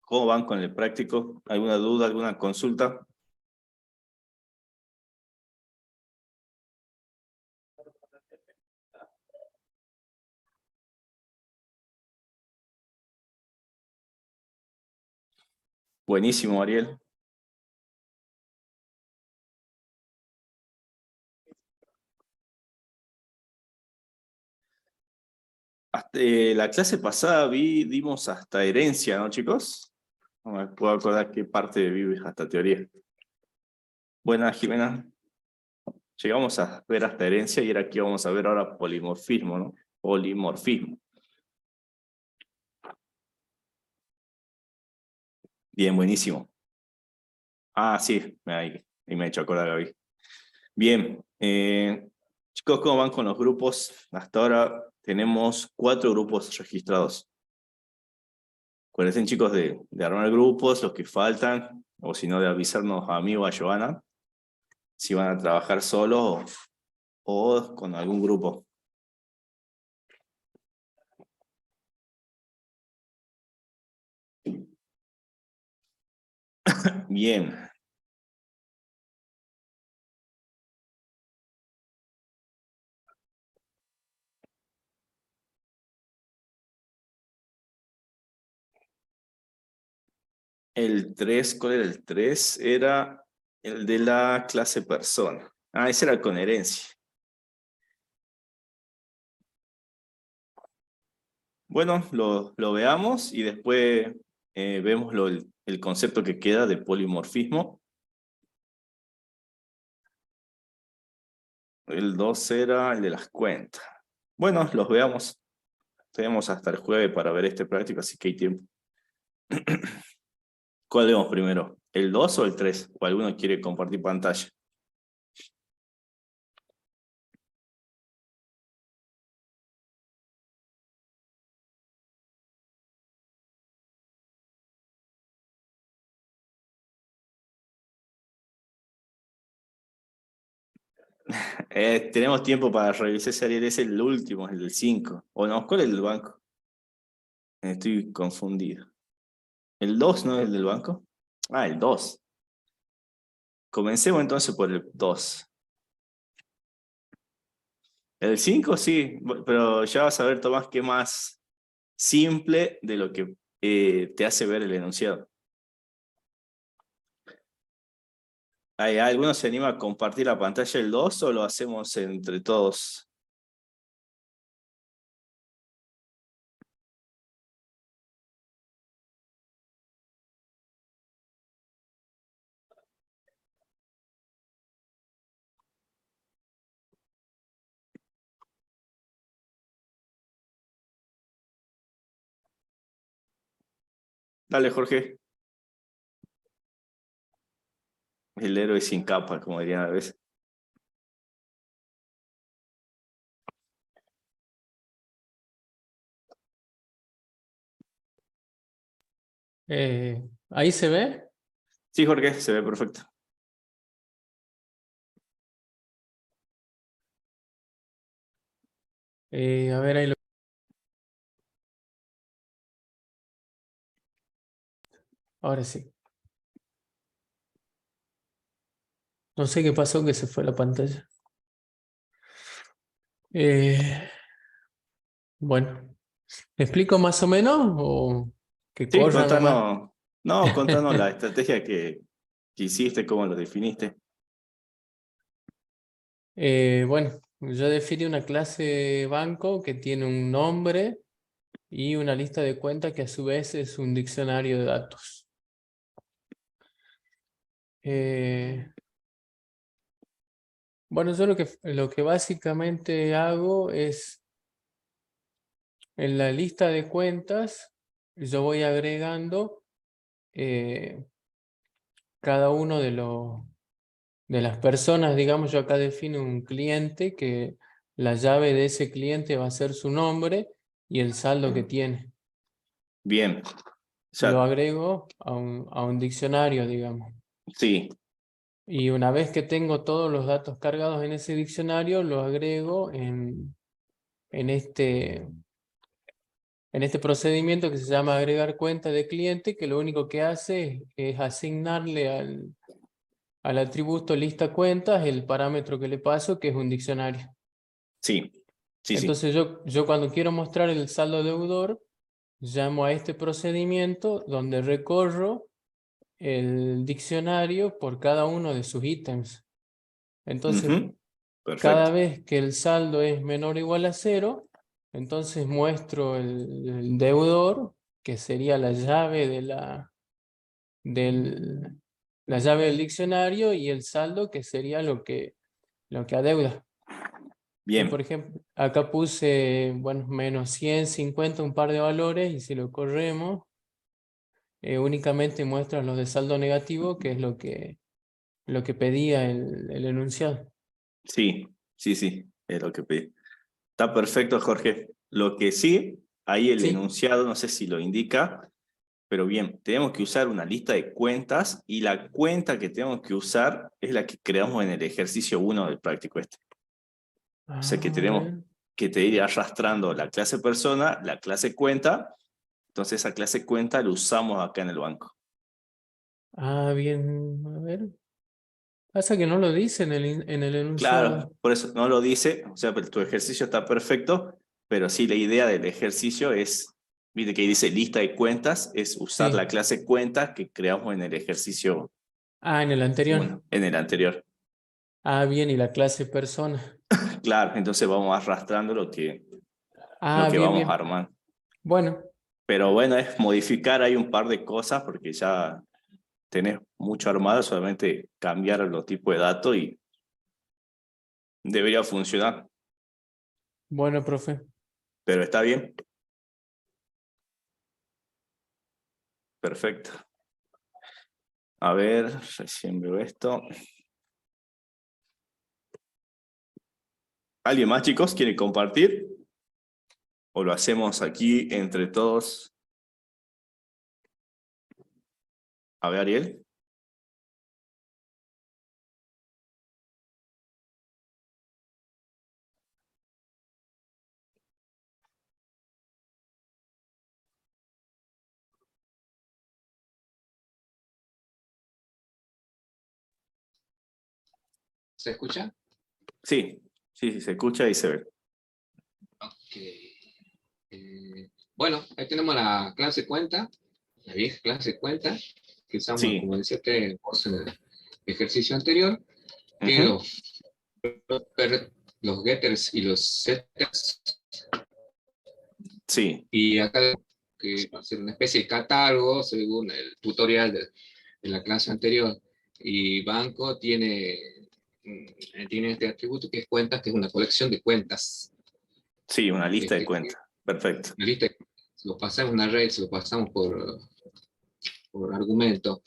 ¿Cómo van con el práctico? ¿Alguna duda, alguna consulta? Buenísimo, Ariel. La clase pasada dimos hasta herencia, ¿no, chicos? No me puedo acordar qué parte vive hasta teoría. Buenas, Jimena. Llegamos a ver hasta herencia y ahora aquí vamos a ver ahora polimorfismo, ¿no? Polimorfismo. Bien, buenísimo. Ah, sí, ahí me he hecho acordar, Gaby. Bien, chicos, ¿cómo van con los grupos? Hasta ahora tenemos 4 grupos registrados. Acuérdense, chicos, de armar grupos, los que faltan, o si no, de avisarnos a mí o a Joana, si van a trabajar solos o con algún grupo. Bien. El 3, ¿cuál era el 3? Era el de la clase persona. Ah, ese era con herencia. Bueno, lo veamos y después vemos el concepto que queda de polimorfismo. El 2 era el de las cuentas. Bueno, los veamos. Tenemos hasta el jueves para ver este práctico, así que hay tiempo. ¿Cuál vemos primero? ¿El 2 o el 3? ¿O alguno quiere compartir pantalla? Tenemos tiempo para revisar ese Ariel, es el último, el del 5. ¿O no? ¿Cuál es el del banco? Estoy confundido. ¿El 2 no es el del banco? Ah, el 2. Comencemos entonces por el 2. El 5 sí, pero ya vas a ver, Tomás, que es más simple de lo que te hace ver el enunciado. ¿Hay alguno se anima a compartir la pantalla del 2 o lo hacemos entre todos? Dale, Jorge. El héroe sin capa, como dirían a veces. ¿Ahí se ve? Sí, Jorge, se ve perfecto. A ver, ahí lo... Ahora sí. No sé qué pasó que se fue la pantalla. Bueno, ¿me explico más o menos o que Sí, corra nomás? contanos. No, contanos la estrategia que hiciste, cómo lo definiste. Bueno, yo definí una clase banco que tiene un nombre y una lista de cuentas que a su vez es un diccionario de datos. Bueno, yo lo que básicamente hago es en la lista de cuentas, yo voy agregando cada uno de las personas, digamos, yo acá defino un cliente que la llave de ese cliente va a ser su nombre y el saldo que tiene. Bien. Lo Ya, agrego a un diccionario, digamos. sí. Y una vez que tengo todos los datos cargados en ese diccionario, lo agrego en este en este procedimiento que se llama agregar cuenta de cliente, que lo único que hace es asignarle al atributo lista cuentas el parámetro que le paso, que es un diccionario. Sí, sí, sí. Entonces yo cuando quiero mostrar el saldo deudor, llamo a este procedimiento donde recorro el diccionario por cada uno de sus ítems. Entonces, Ujú. cada Perfecto. vez que el saldo es menor o igual a cero, entonces muestro el deudor, que sería la llave del, la llave del diccionario, y el saldo, que sería lo que adeuda. Por Bien, ejemplo, acá puse, bueno, menos 150, un par de valores, y si lo corremos, únicamente muestra los de saldo negativo, que es lo que pedía el enunciado. sí, sí, sí, es lo que pedí. Está perfecto, Jorge. Lo que sí, ahí el Sí. enunciado, no sé si lo indica, pero bien, tenemos que usar una lista de cuentas y la cuenta que tenemos que usar es la que creamos en el ejercicio 1 del práctico este. O sea que A tenemos ver. que te ir arrastrando la clase persona, la clase cuenta, entonces esa clase cuenta la usamos acá en el banco. Bien, a ver. Pasa que no lo dice en el Claro, enunciado. por eso no lo dice, o sea, pero tu ejercicio está perfecto, pero sí la idea del ejercicio es, viste que dice lista de cuentas, es usar la Sí. clase cuenta que creamos en el ejercicio En el anterior. 1, en el anterior. Bien, y la clase persona. Claro, entonces vamos arrastrando lo que Bien, vamos bien. armando. Bueno, Pero bueno, es modificar ahí un par de cosas porque ya tenés mucho armado, solamente cambiar los tipos de datos y debería funcionar. bueno, profe. Pero está bien, perfecto. A ver, recién veo esto. ¿Alguien más, chicos, quiere compartir? ¿O lo hacemos aquí entre todos? A ver, Ariel. ¿Se escucha? Sí, sí, sí, se escucha y se ve. Ok. Bueno, ahí tenemos la clase cuenta, la vieja clase cuenta, que usamos, Sí. como decía vos, en el ejercicio anterior, que Ujú. los getters y los setters, Sí, y acá que hacer una especie de catálogo según el tutorial de la clase anterior. Y banco tiene este atributo que es cuentas, que es una colección de cuentas. sí, una lista de Este, cuentas. Perfecto. una lista, se lo pasamos en un array, se lo pasamos por argumento.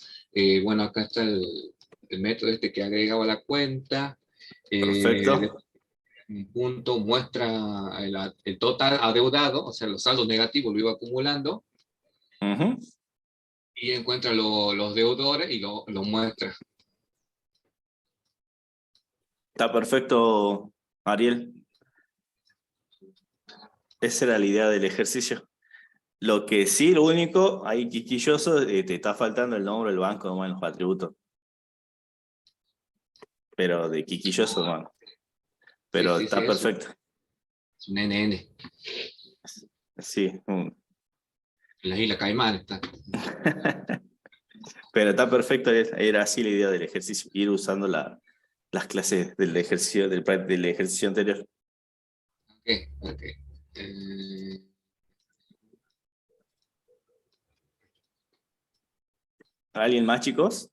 Bueno, acá está el método este que agregaba la cuenta. Perfecto. Un punto muestra el total adeudado, o sea, los saldos negativos lo iba acumulando, Ujú. y encuentra los deudores y lo muestra. Está perfecto, Ariel. Esa era la idea del ejercicio. Lo que sí, lo único, ahí quisquilloso, te está faltando el nombre del banco nomás en los atributos. Pero de quisquilloso, hermano. Sí, Pero sí, sí, está perfecto. es un NN. Sí. En las Islas Caimán está. Pero está perfecto, era así la idea del ejercicio, ir usando las clases del ejercicio, del ejercicio anterior. Ok, ok. Eh, ¿Alguien más, chicos?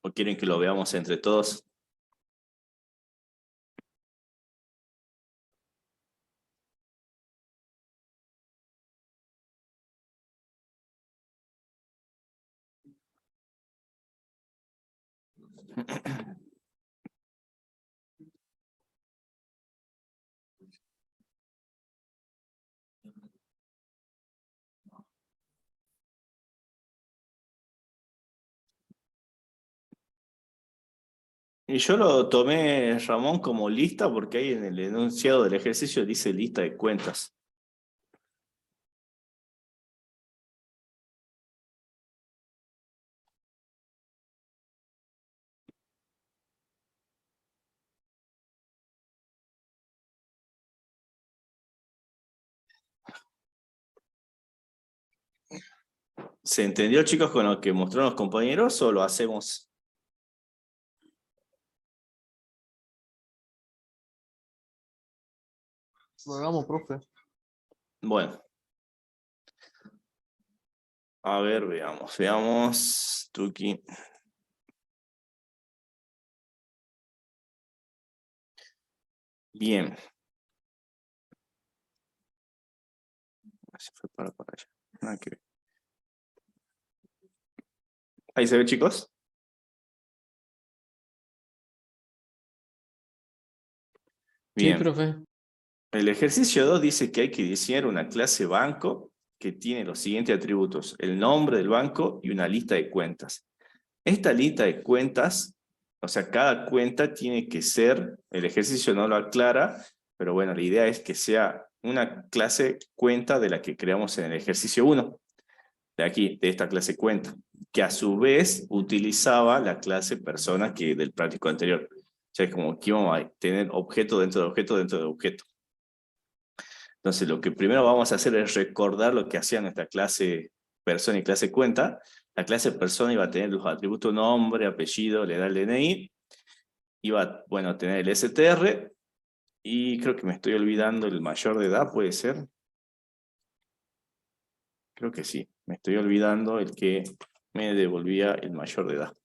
¿O quieren que lo veamos entre todos? Y yo lo tomé, Ramón, como lista porque ahí en el enunciado del ejercicio dice lista de cuentas. ¿Se entendió, chicos, con lo que mostraron los compañeros o lo hacemos? Lo hagamos, profe. Bueno. A ver, veamos. Tuki. Bien. Se fue para allá. Nada que ver. Ahí se ve, chicos. Bien. Sí, profe. El ejercicio 2 dice que hay que diseñar una clase banco que tiene los siguientes atributos: el nombre del banco y una lista de cuentas. Esta lista de cuentas, o sea, cada cuenta tiene que ser, el ejercicio no lo aclara, pero bueno, la idea es que sea una clase cuenta de la que creamos en el ejercicio 1, de aquí, de esta clase cuenta, que a su vez utilizaba la clase persona que del práctico anterior. O sea, es como que íbamos a tener objeto dentro de objeto dentro de objeto. Entonces, lo que primero vamos a hacer es recordar lo que hacía nuestra clase persona y clase cuenta. La clase persona iba a tener los atributos nombre, apellido, le da el DNI. Iba, bueno, a tener el STR. Y creo que me estoy olvidando el mayor de edad, ¿puede ser? Creo que sí. Me estoy olvidando el que me devolvía el mayor de edad.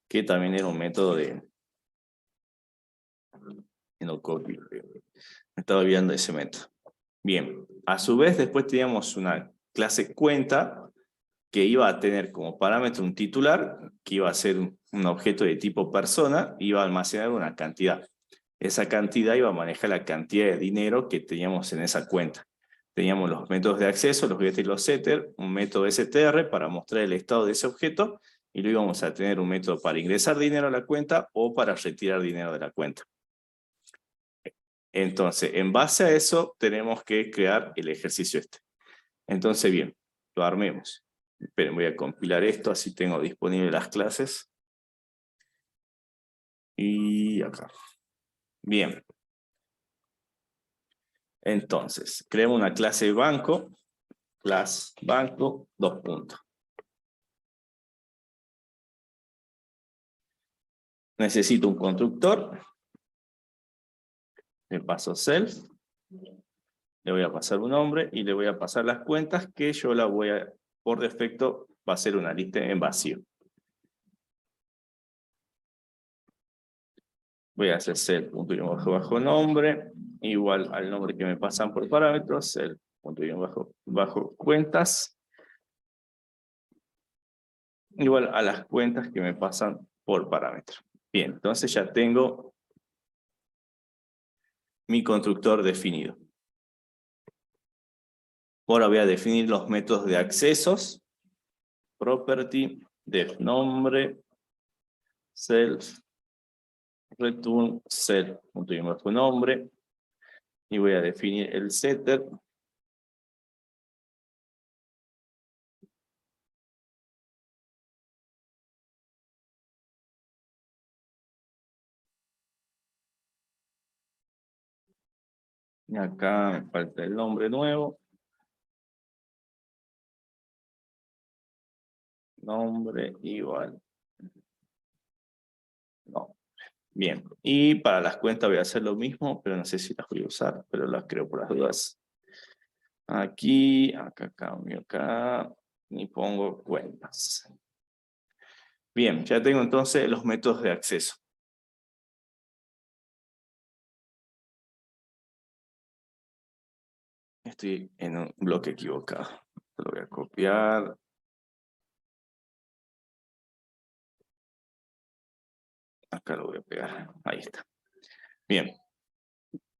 Que también era un método de... No copy. Me estaba olvidando de ese método. Bien. A su vez, después teníamos una clase cuenta que iba a tener como parámetro un titular, que iba a ser un objeto de tipo persona, iba a almacenar una cantidad. Esa cantidad iba a manejar la cantidad de dinero que teníamos en esa cuenta. Teníamos los métodos de acceso, los get y los setter, un método str para mostrar el estado de ese objeto, y luego íbamos a tener un método para ingresar dinero a la cuenta o para retirar dinero de la cuenta. Entonces, en base a eso, tenemos que crear el ejercicio este. Entonces, bien, lo armemos. Esperen, voy a compilar esto, así tengo disponibles las clases. Y acá. Bien. Entonces, creemos una clase banco. Class banco, 2 puntos. Necesito un constructor. Le paso self. Le voy a pasar un nombre y le voy a pasar las cuentas que yo la voy a, por defecto, va a ser una lista en vacío. Voy a hacer self punto y bajo nombre, igual al nombre que me pasan por parámetros, self punto y bajo cuentas, igual a las cuentas que me pasan por parámetro. Bien, entonces ya tengo mi constructor definido. Ahora voy a definir los métodos de accesos. Property, def nombre, self, return, self, punto y bajo nombre. Y voy a definir el setter. Y acá me falta el nombre nuevo. Nombre igual. No. Bien. Y para las cuentas voy a hacer lo mismo, pero no sé si las voy a usar, pero las creo por las dudas. Aquí, acá cambio acá y pongo cuentas. Bien, ya tengo entonces los métodos de acceso. Estoy en un bloque equivocado. Lo voy a copiar. Acá lo voy a pegar. Ahí está. Bien.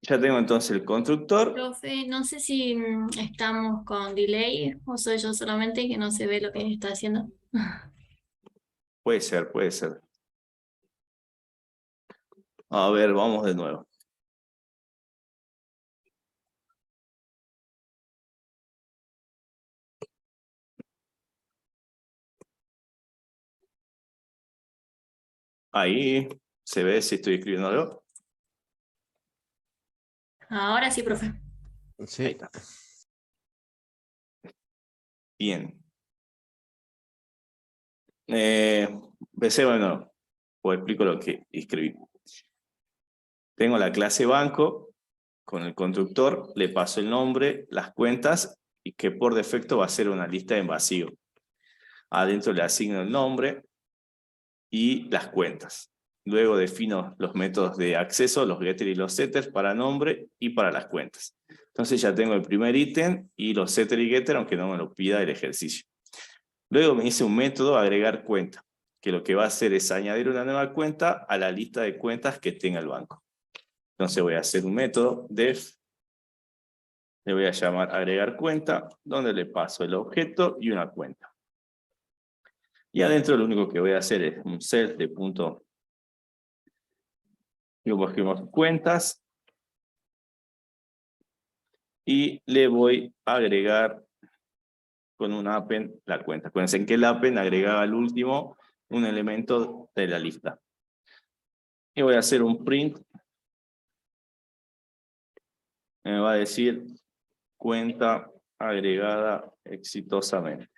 Ya tengo entonces el constructor. Profe, no sé si estamos con delay o soy yo solamente que no se ve lo que está haciendo. Puede ser, puede ser. A ver, vamos de nuevo. Ahí se ve si estoy escribiendo algo. Ahora sí, profe. Ahí Sí. está. Bien. Empecé, bueno, pues explico lo que escribí. Tengo la clase banco con el constructor, le paso el nombre, las cuentas, y que por defecto va a ser una lista en vacío. Adentro le asigno el nombre y las cuentas. Luego defino los métodos de acceso, los getters y los setters para nombre y para las cuentas. Entonces ya tengo el primer ítem y los setters y getters, aunque no me lo pida el ejercicio. Luego me dice un método agregar cuenta, que lo que va a hacer es añadir una nueva cuenta a la lista de cuentas que tenga el banco. Entonces voy a hacer un método def, le voy a llamar agregar cuenta, donde le paso el objeto y una cuenta. Y adentro lo único que voy a hacer es un set de punto, luego escribimos cuentas, y le voy a agregar con un append la cuenta. Acuérdense que el append agregaba al último un elemento de la lista. Y voy a hacer un print. Me va a decir cuenta agregada exitosamente.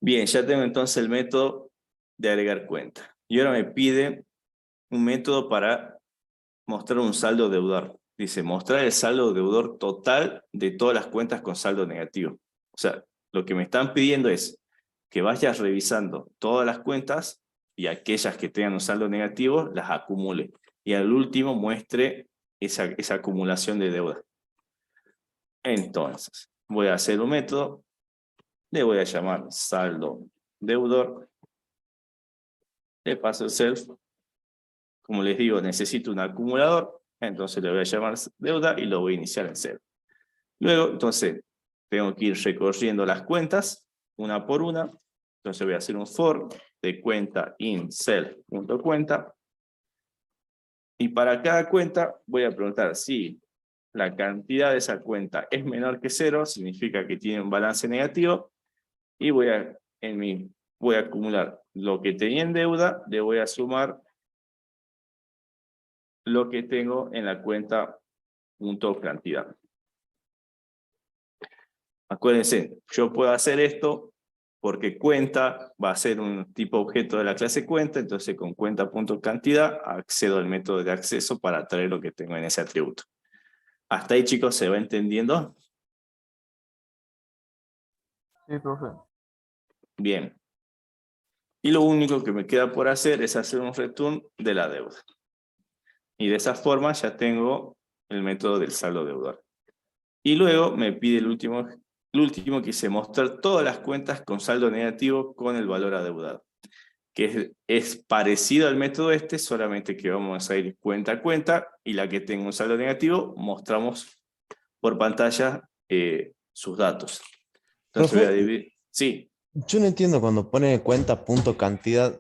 Bien, ya tengo entonces el método de agregar cuenta. Y ahora me pide un método para mostrar un saldo deudor. Dice, mostrar el saldo deudor total de todas las cuentas con saldo negativo. O sea, lo que me están pidiendo es que vayas revisando todas las cuentas y aquellas que tengan un saldo negativo, las acumule. Y al último muestre esa acumulación de deuda. Entonces, voy a hacer un método, le voy a llamar saldo deudor, le paso el self, como les digo, necesito un acumulador, entonces le voy a llamar deuda y lo voy a iniciar en cero. Luego, entonces, tengo que ir recorriendo las cuentas, una por una, entonces voy a hacer un for de cuenta in self.cuenta, y para cada cuenta voy a preguntar si la cantidad de esa cuenta es menor que 0, significa que tiene un balance negativo, y voy a acumular lo que tenía en deuda, le voy a sumar lo que tengo en la cuenta punto cantidad. Acuérdense, yo puedo hacer esto porque cuenta va a ser un tipo objeto de la clase cuenta, entonces con cuenta.cantidad accedo al método de acceso para traer lo que tengo en ese atributo. ¿Hasta ahí, chicos, se va entendiendo? Sí, profe. Bien. Y lo único que me queda por hacer es hacer un return de la deuda. Y de esa forma ya tengo el método del saldo deudor. Y luego me pide el último que dice mostrar todas las cuentas con saldo negativo con el valor adeudado. Que es parecido al método este, solamente que vamos a ir cuenta a cuenta y la que tenga un saldo negativo mostramos por pantalla sus datos. Entonces Profe, voy a dividir. Sí, yo no entiendo cuando pone cuenta punto cantidad,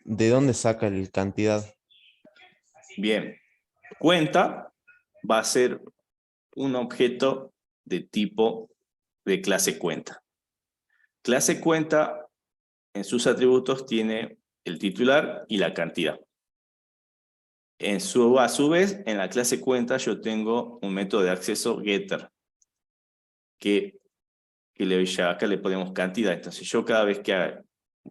¿de dónde saca el cantidad? bien. Cuenta va a ser un objeto de tipo de clase cuenta. Clase cuenta en sus atributos tiene el titular y la cantidad. A su vez, en la clase cuenta yo tengo un método de acceso getter, que acá le ponemos cantidad. Entonces yo cada vez que haga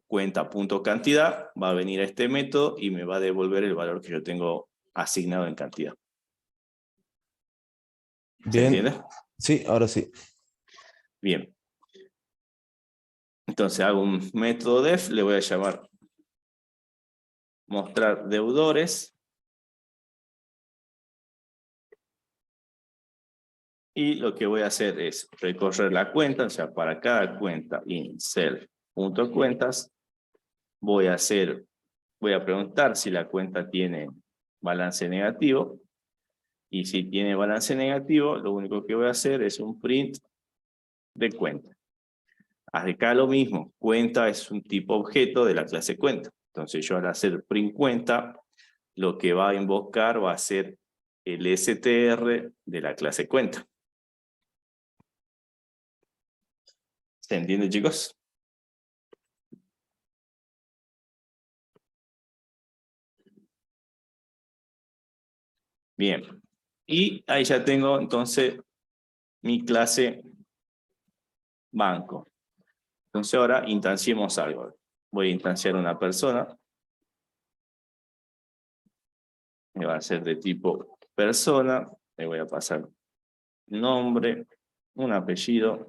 cuenta.cantidad, va a venir a este método y me va a devolver el valor que yo tengo asignado en cantidad. ¿Se Bien, entiende? sí, ahora sí. Bien. Entonces hago un método def, le voy a llamar mostrar deudores. Y lo que voy a hacer es recorrer la cuenta, o sea, para cada cuenta in self.cuentas, voy a preguntar si la cuenta tiene balance negativo. Y si tiene balance negativo, lo único que voy a hacer es un print de cuenta. Acá lo mismo, cuenta es un tipo objeto de la clase cuenta. Entonces yo al hacer print cuenta, lo que va a invocar va a ser el str de la clase cuenta. ¿Se entiende, chicos? Bien. Y ahí ya tengo entonces mi clase banco. Entonces ahora instanciemos algo. Voy a instanciar una persona. Me va a ser de tipo persona. Le voy a pasar un nombre, un apellido,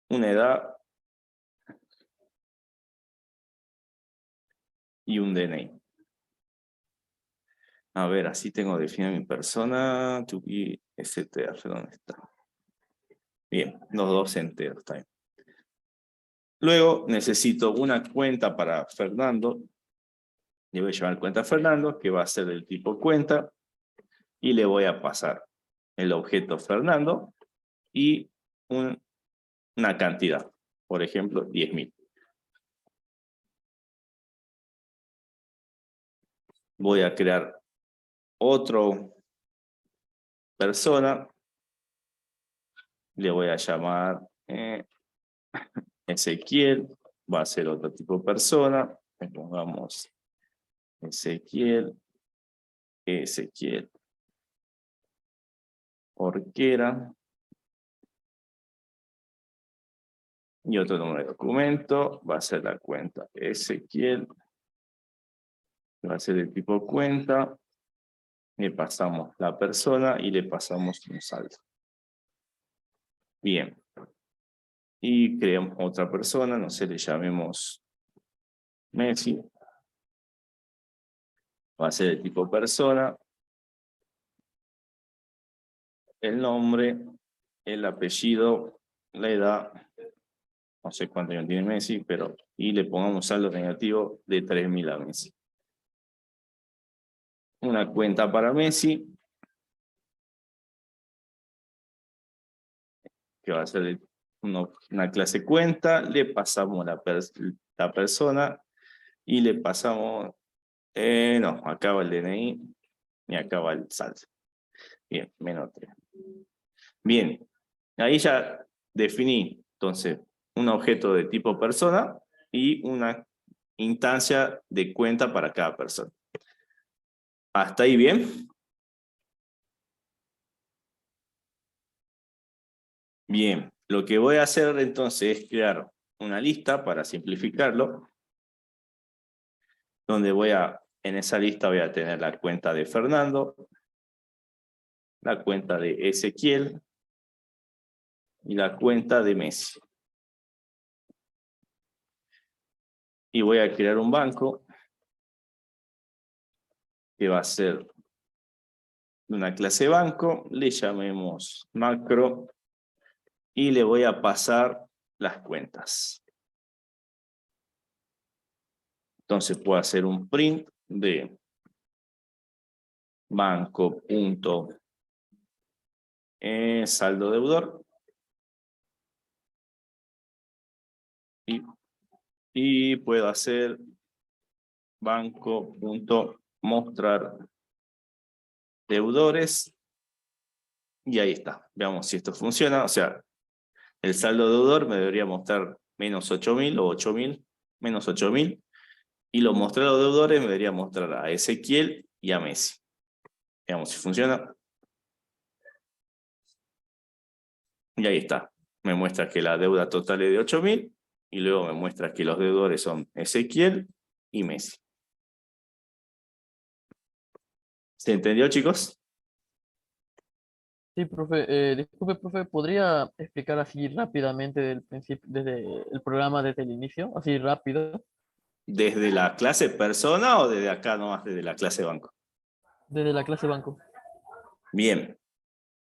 una edad y un DNI. A ver, así tengo definida mi persona. Y str, ¿dónde está? Bien, los dos enteros. Está bien. Luego necesito una cuenta para Fernando. Le voy a llamar cuenta a Fernando, que va a ser del tipo cuenta. Y le voy a pasar el objeto Fernando y una cantidad. Por ejemplo, 10.000. Voy a crear otro persona. Le voy a llamar Ezequiel. Va a ser otro tipo de persona. Le pongamos Ezequiel. Orquera. Y otro número de documento. Va a ser la cuenta Ezequiel. Va a ser el tipo cuenta. Le pasamos la persona y le pasamos un saldo. Bien. Y creamos otra persona, no sé, le llamemos Messi. Va a ser el tipo persona. El nombre, el apellido, la edad. No sé cuánto años tiene Messi, pero... Y le pongamos saldo negativo de 3.000 a Messi. Una cuenta para Messi. Que va a ser una clase cuenta. Le pasamos la persona. Y le pasamos... no, acá va el DNI. Y acá va el saldo. Bien, -3. Bien, ahí ya definí, entonces, un objeto de tipo persona y una instancia de cuenta para cada persona. ¿Hasta ahí bien? Bien, lo que voy a hacer entonces es crear una lista para simplificarlo, donde en esa lista voy a tener la cuenta de Fernando, la cuenta de Ezequiel y la cuenta de Messi. Y voy a crear un banco que va a ser una clase banco, le llamemos macro y le voy a pasar las cuentas. Entonces puedo hacer un print de banco.saldo deudor y puedo hacer banco.mostrar deudores y ahí está. Veamos si esto funciona. O sea, el saldo deudor me debería mostrar menos 8.000 o 8.000, menos 8.000. Y los mostrados deudores me debería mostrar a Ezequiel y a Messi. Veamos si funciona. Y ahí está. Me muestra que la deuda total es de 8.000 y luego me muestra que los deudores son Ezequiel y Messi. ¿Se entendió, chicos? Sí, profe. Disculpe, profe, ¿podría explicar así rápidamente del principio, desde el programa, desde el inicio? Así rápido, ¿Desde la clase persona o desde acá nomás, desde la clase banco? desde la clase banco. Bien.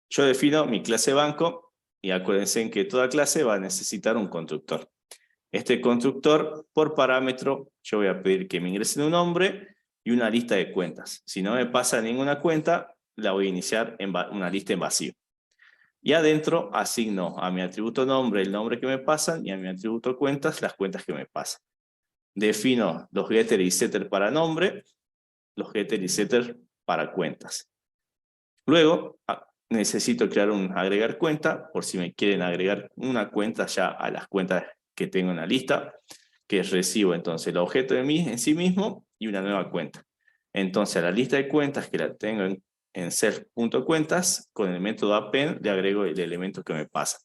Yo defino mi clase banco y acuérdense en que toda clase va a necesitar un constructor. Este constructor, por parámetro, yo voy a pedir que me ingresen un nombre y una lista de cuentas. Si no me pasa ninguna cuenta, la voy a iniciar en una lista en vacío. Y adentro asigno a mi atributo nombre el nombre que me pasan y a mi atributo cuentas las cuentas que me pasan. defino los getter y setter para nombre, los getter y setter para cuentas. Luego, necesito crear un agregar cuenta, por si me quieren agregar una cuenta ya a las cuentas que tengo en la lista, que recibo entonces el objeto de mí en sí mismo y una nueva cuenta. Entonces a la lista de cuentas que la tengo en self.cuentas, con el método append le agrego el elemento que me pasa.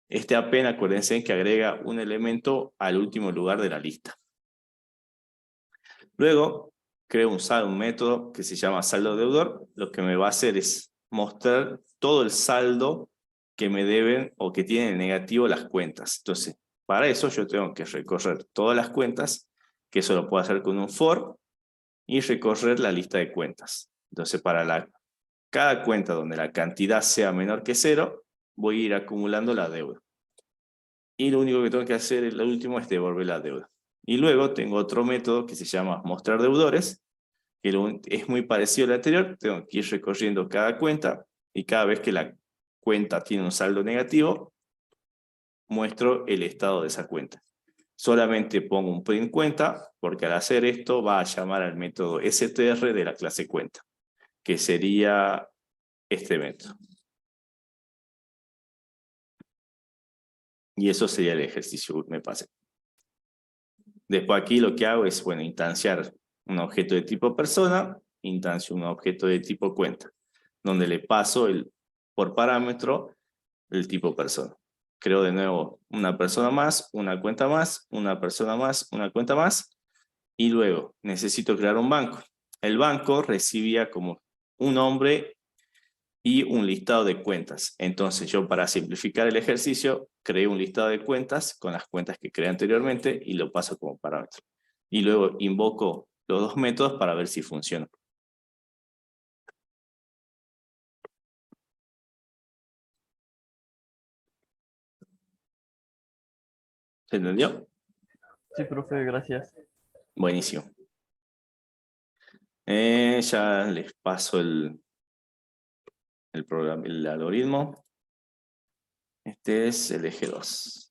Este append, acuérdense que agrega un elemento al último lugar de la lista. Luego, creo un método que se llama saldo deudor. Lo que me va a hacer es mostrar todo el saldo que me deben o que tienen en negativo las cuentas. Entonces, para eso yo tengo que recorrer todas las cuentas, que eso lo puedo hacer con un for, y recorrer la lista de cuentas. Entonces, para cada cuenta donde la cantidad sea menor que 0, voy a ir acumulando la deuda. Y lo único que tengo que hacer, el último, es devolver la deuda. Y luego tengo otro método que se llama mostrar deudores, que es muy parecido al anterior. Tengo que ir recorriendo cada cuenta y cada vez que la cuenta tiene un saldo negativo, muestro el estado de esa cuenta. Solamente pongo un print cuenta, porque al hacer esto va a llamar al método str de la clase cuenta, que sería este método. Y eso sería el ejercicio que me pasé. Después aquí lo que hago es, bueno, instanciar un objeto de tipo persona, instancio un objeto de tipo cuenta, donde le paso por parámetro el tipo persona. Creo de nuevo una persona más, una cuenta más, una persona más, una cuenta más, y luego necesito crear un banco. El banco recibía como un nombre y un listado de cuentas. Entonces yo, para simplificar el ejercicio, creé un listado de cuentas con las cuentas que creé anteriormente y lo paso como parámetro. Y luego invoco los dos métodos para ver si funcionan. ¿Se entendió? Sí, profe, gracias. Buenísimo. Ya les paso el programa, el algoritmo. Este es el eje 2.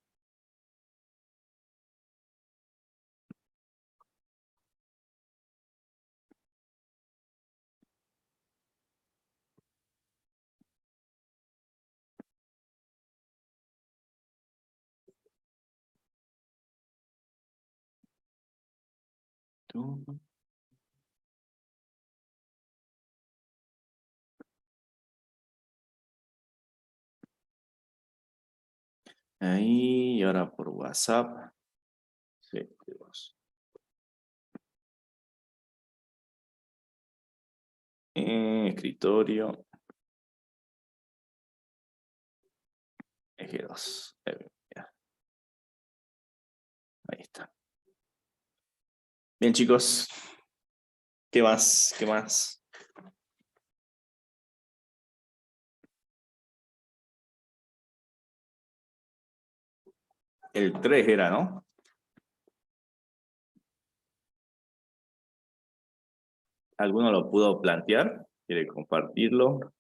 Ahí, y ahora por WhatsApp. Sí, escritorio. Eje 2. Ahí está. Bien, chicos. ¿Qué más? ¿Qué más? El 3 era, ¿no? ¿Alguno lo pudo plantear? ¿Quiere compartirlo?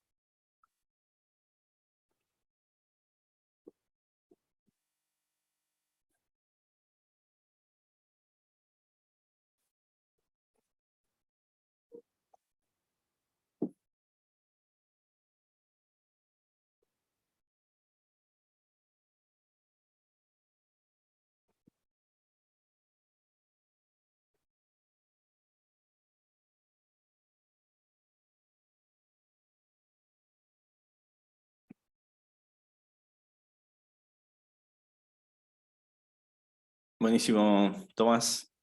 Buenísimo, Tomás.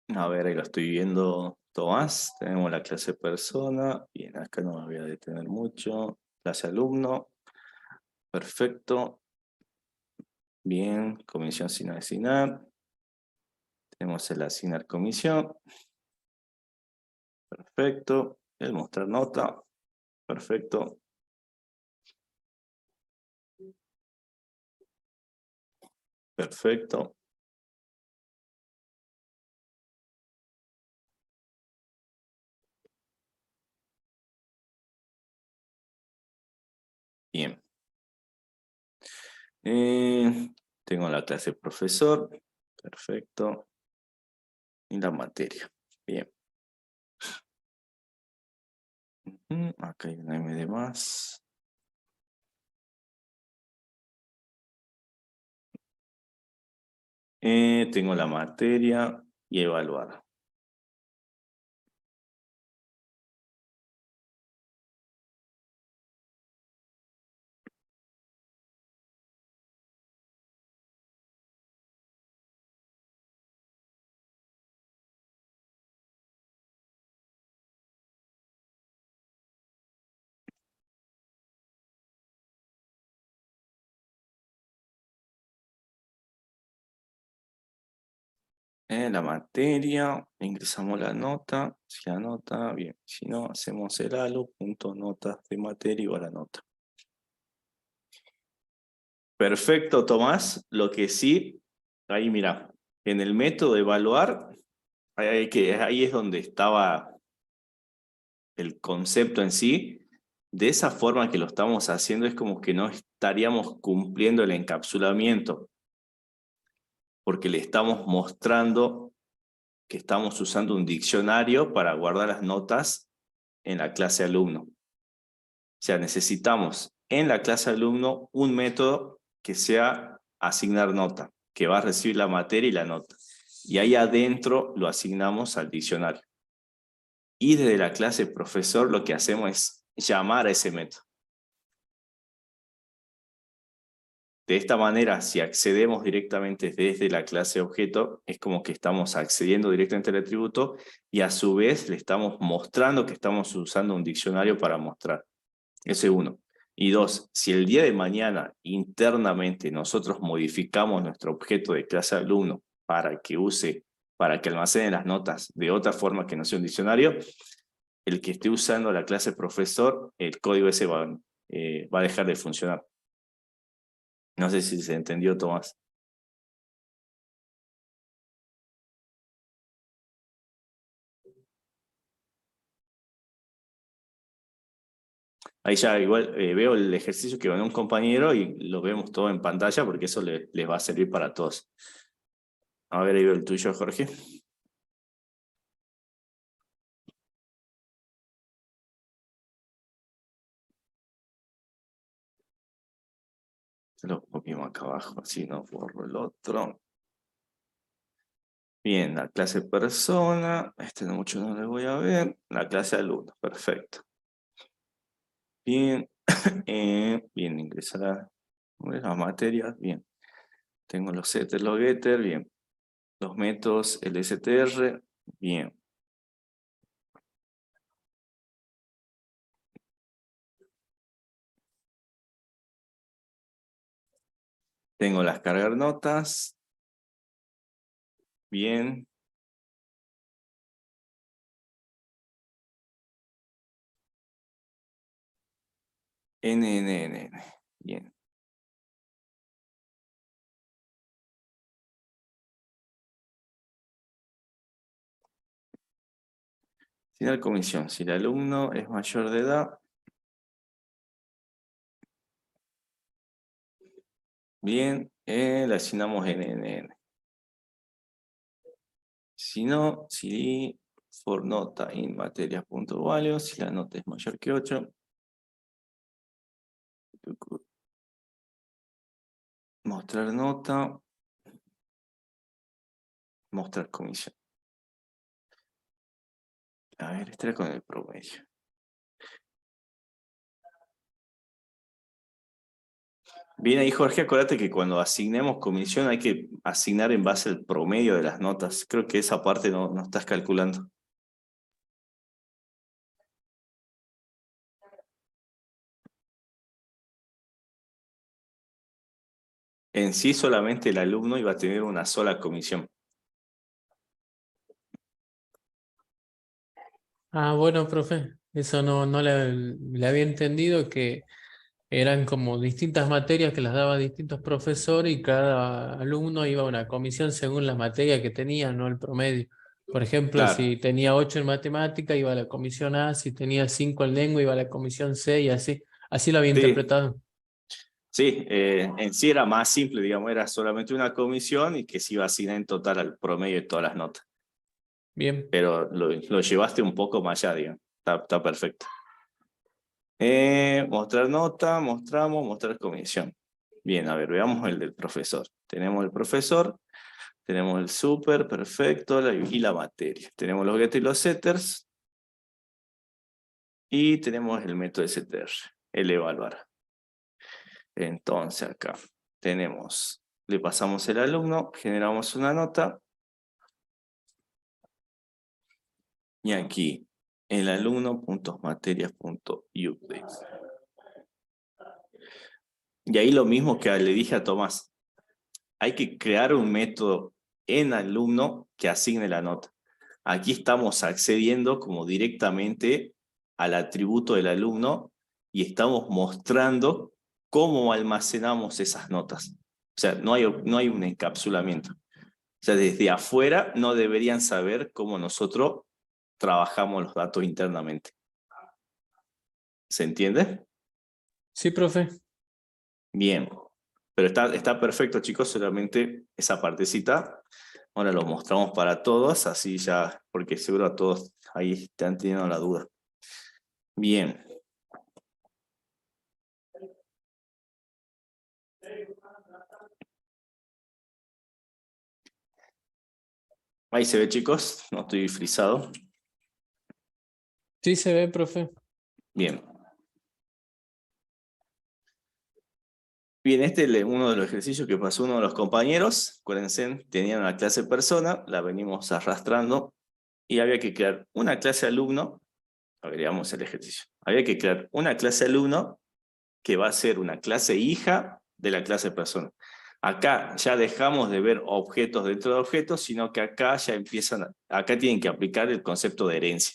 A ver, ahí lo estoy viendo, Tomás. Tenemos la clase persona. Bien, acá no me voy a detener mucho. Clase alumno. Perfecto. Bien, comisión sin asignar. Tenemos el asignar comisión. Perfecto. El mostrar nota. Perfecto. Perfecto. Bien. Tengo la clase profesor. Perfecto. Y la materia. Bien. Acá hay una M de más. Tengo la materia y evaluar. La materia, ingresamos la nota, si la nota, bien, si no, hacemos el halo, punto notas de materia igual a nota. Perfecto, Tomás, lo que sí, ahí mira, en el método de evaluar, ahí es donde estaba el concepto en sí. De esa forma que lo estamos haciendo es como que no estaríamos cumpliendo el encapsulamiento, porque le estamos mostrando que estamos usando un diccionario para guardar las notas en la clase alumno. O sea, necesitamos en la clase alumno un método que sea asignar nota, que va a recibir la materia y la nota. Y ahí adentro lo asignamos al diccionario. Y desde la clase profesor lo que hacemos es llamar a ese método. De esta manera, si accedemos directamente desde la clase objeto, es como que estamos accediendo directamente al atributo y a su vez le estamos mostrando que estamos usando un diccionario para mostrar. Ese es uno. Y dos, si el día de mañana internamente nosotros modificamos nuestro objeto de clase alumno para que almacene las notas de otra forma que no sea un diccionario, el que esté usando la clase profesor, el código ese va a dejar de funcionar. No sé si se entendió, Tomás. Ahí ya igual veo el ejercicio que ganó un compañero y lo vemos todo en pantalla porque eso les va a servir para todos. A ver, ahí veo el tuyo, Jorge. Se lo copiamos acá abajo, así no borro el otro. Bien, la clase persona, no mucho no le voy a ver. La clase alumno, perfecto. Bien, bien, ingresar las materias, bien. Tengo los setters, los getters, bien. Los métodos, el str, bien. Tengo las cargar notas, bien. NNN, bien. Final comisión, si el alumno es mayor de edad, bien, le asignamos NNN. Si no, si for nota in materias.value, si la nota es mayor que 8, mostrar nota, mostrar comisión. A ver, este era con el promedio. Bien ahí, Jorge, acuérdate que cuando asignemos comisión hay que asignar en base al promedio de las notas. Creo que esa parte no estás calculando. En sí solamente el alumno iba a tener una sola comisión. Ah, bueno, profe, eso no le había entendido que eran como distintas materias que las daba distintos profesores y cada alumno iba a una comisión según la materia que tenía, no el promedio. Por ejemplo, Claro, si tenía 8 en matemática, iba a la comisión A, si tenía 5 en lengua, iba a la comisión C y así. Así lo había sí, interpretado. sí, en sí era más simple, digamos, era solamente una comisión y que se iba a asignar en total al promedio de todas las notas. Bien. Pero lo llevaste un poco más allá, digamos. Está perfecto. Mostrar nota, mostrar comisión. Bien, a ver, veamos el del profesor. Tenemos el profesor, tenemos el super, perfecto, y la materia. Tenemos los getters y los setters. Y tenemos el método str, el evaluar. Entonces acá tenemos, le pasamos el alumno, generamos una nota. Y aquí, el alumno.materias.update. Y ahí lo mismo que le dije a Tomás. Hay que crear un método en alumno que asigne la nota. Aquí estamos accediendo como directamente al atributo del alumno y estamos mostrando cómo almacenamos esas notas. O sea, no hay un encapsulamiento. O sea, desde afuera no deberían saber cómo nosotros trabajamos los datos internamente. ¿Se entiende? Sí, profe. Bien. Pero está perfecto, chicos, solamente esa partecita. Ahora lo mostramos para todos, así ya, porque seguro a todos ahí están teniendo la duda. Bien. Ahí se ve, chicos, no estoy frisado. Sí se ve, profe. Bien. Bien, este es uno de los ejercicios que pasó uno de los compañeros. Acuérdense, tenían una clase persona, la venimos arrastrando, y había que crear una clase alumno. A ver, veamos el ejercicio. Había que crear una clase alumno que va a ser una clase hija de la clase persona. Acá ya dejamos de ver objetos dentro de objetos, sino que acá ya acá tienen que aplicar el concepto de herencia.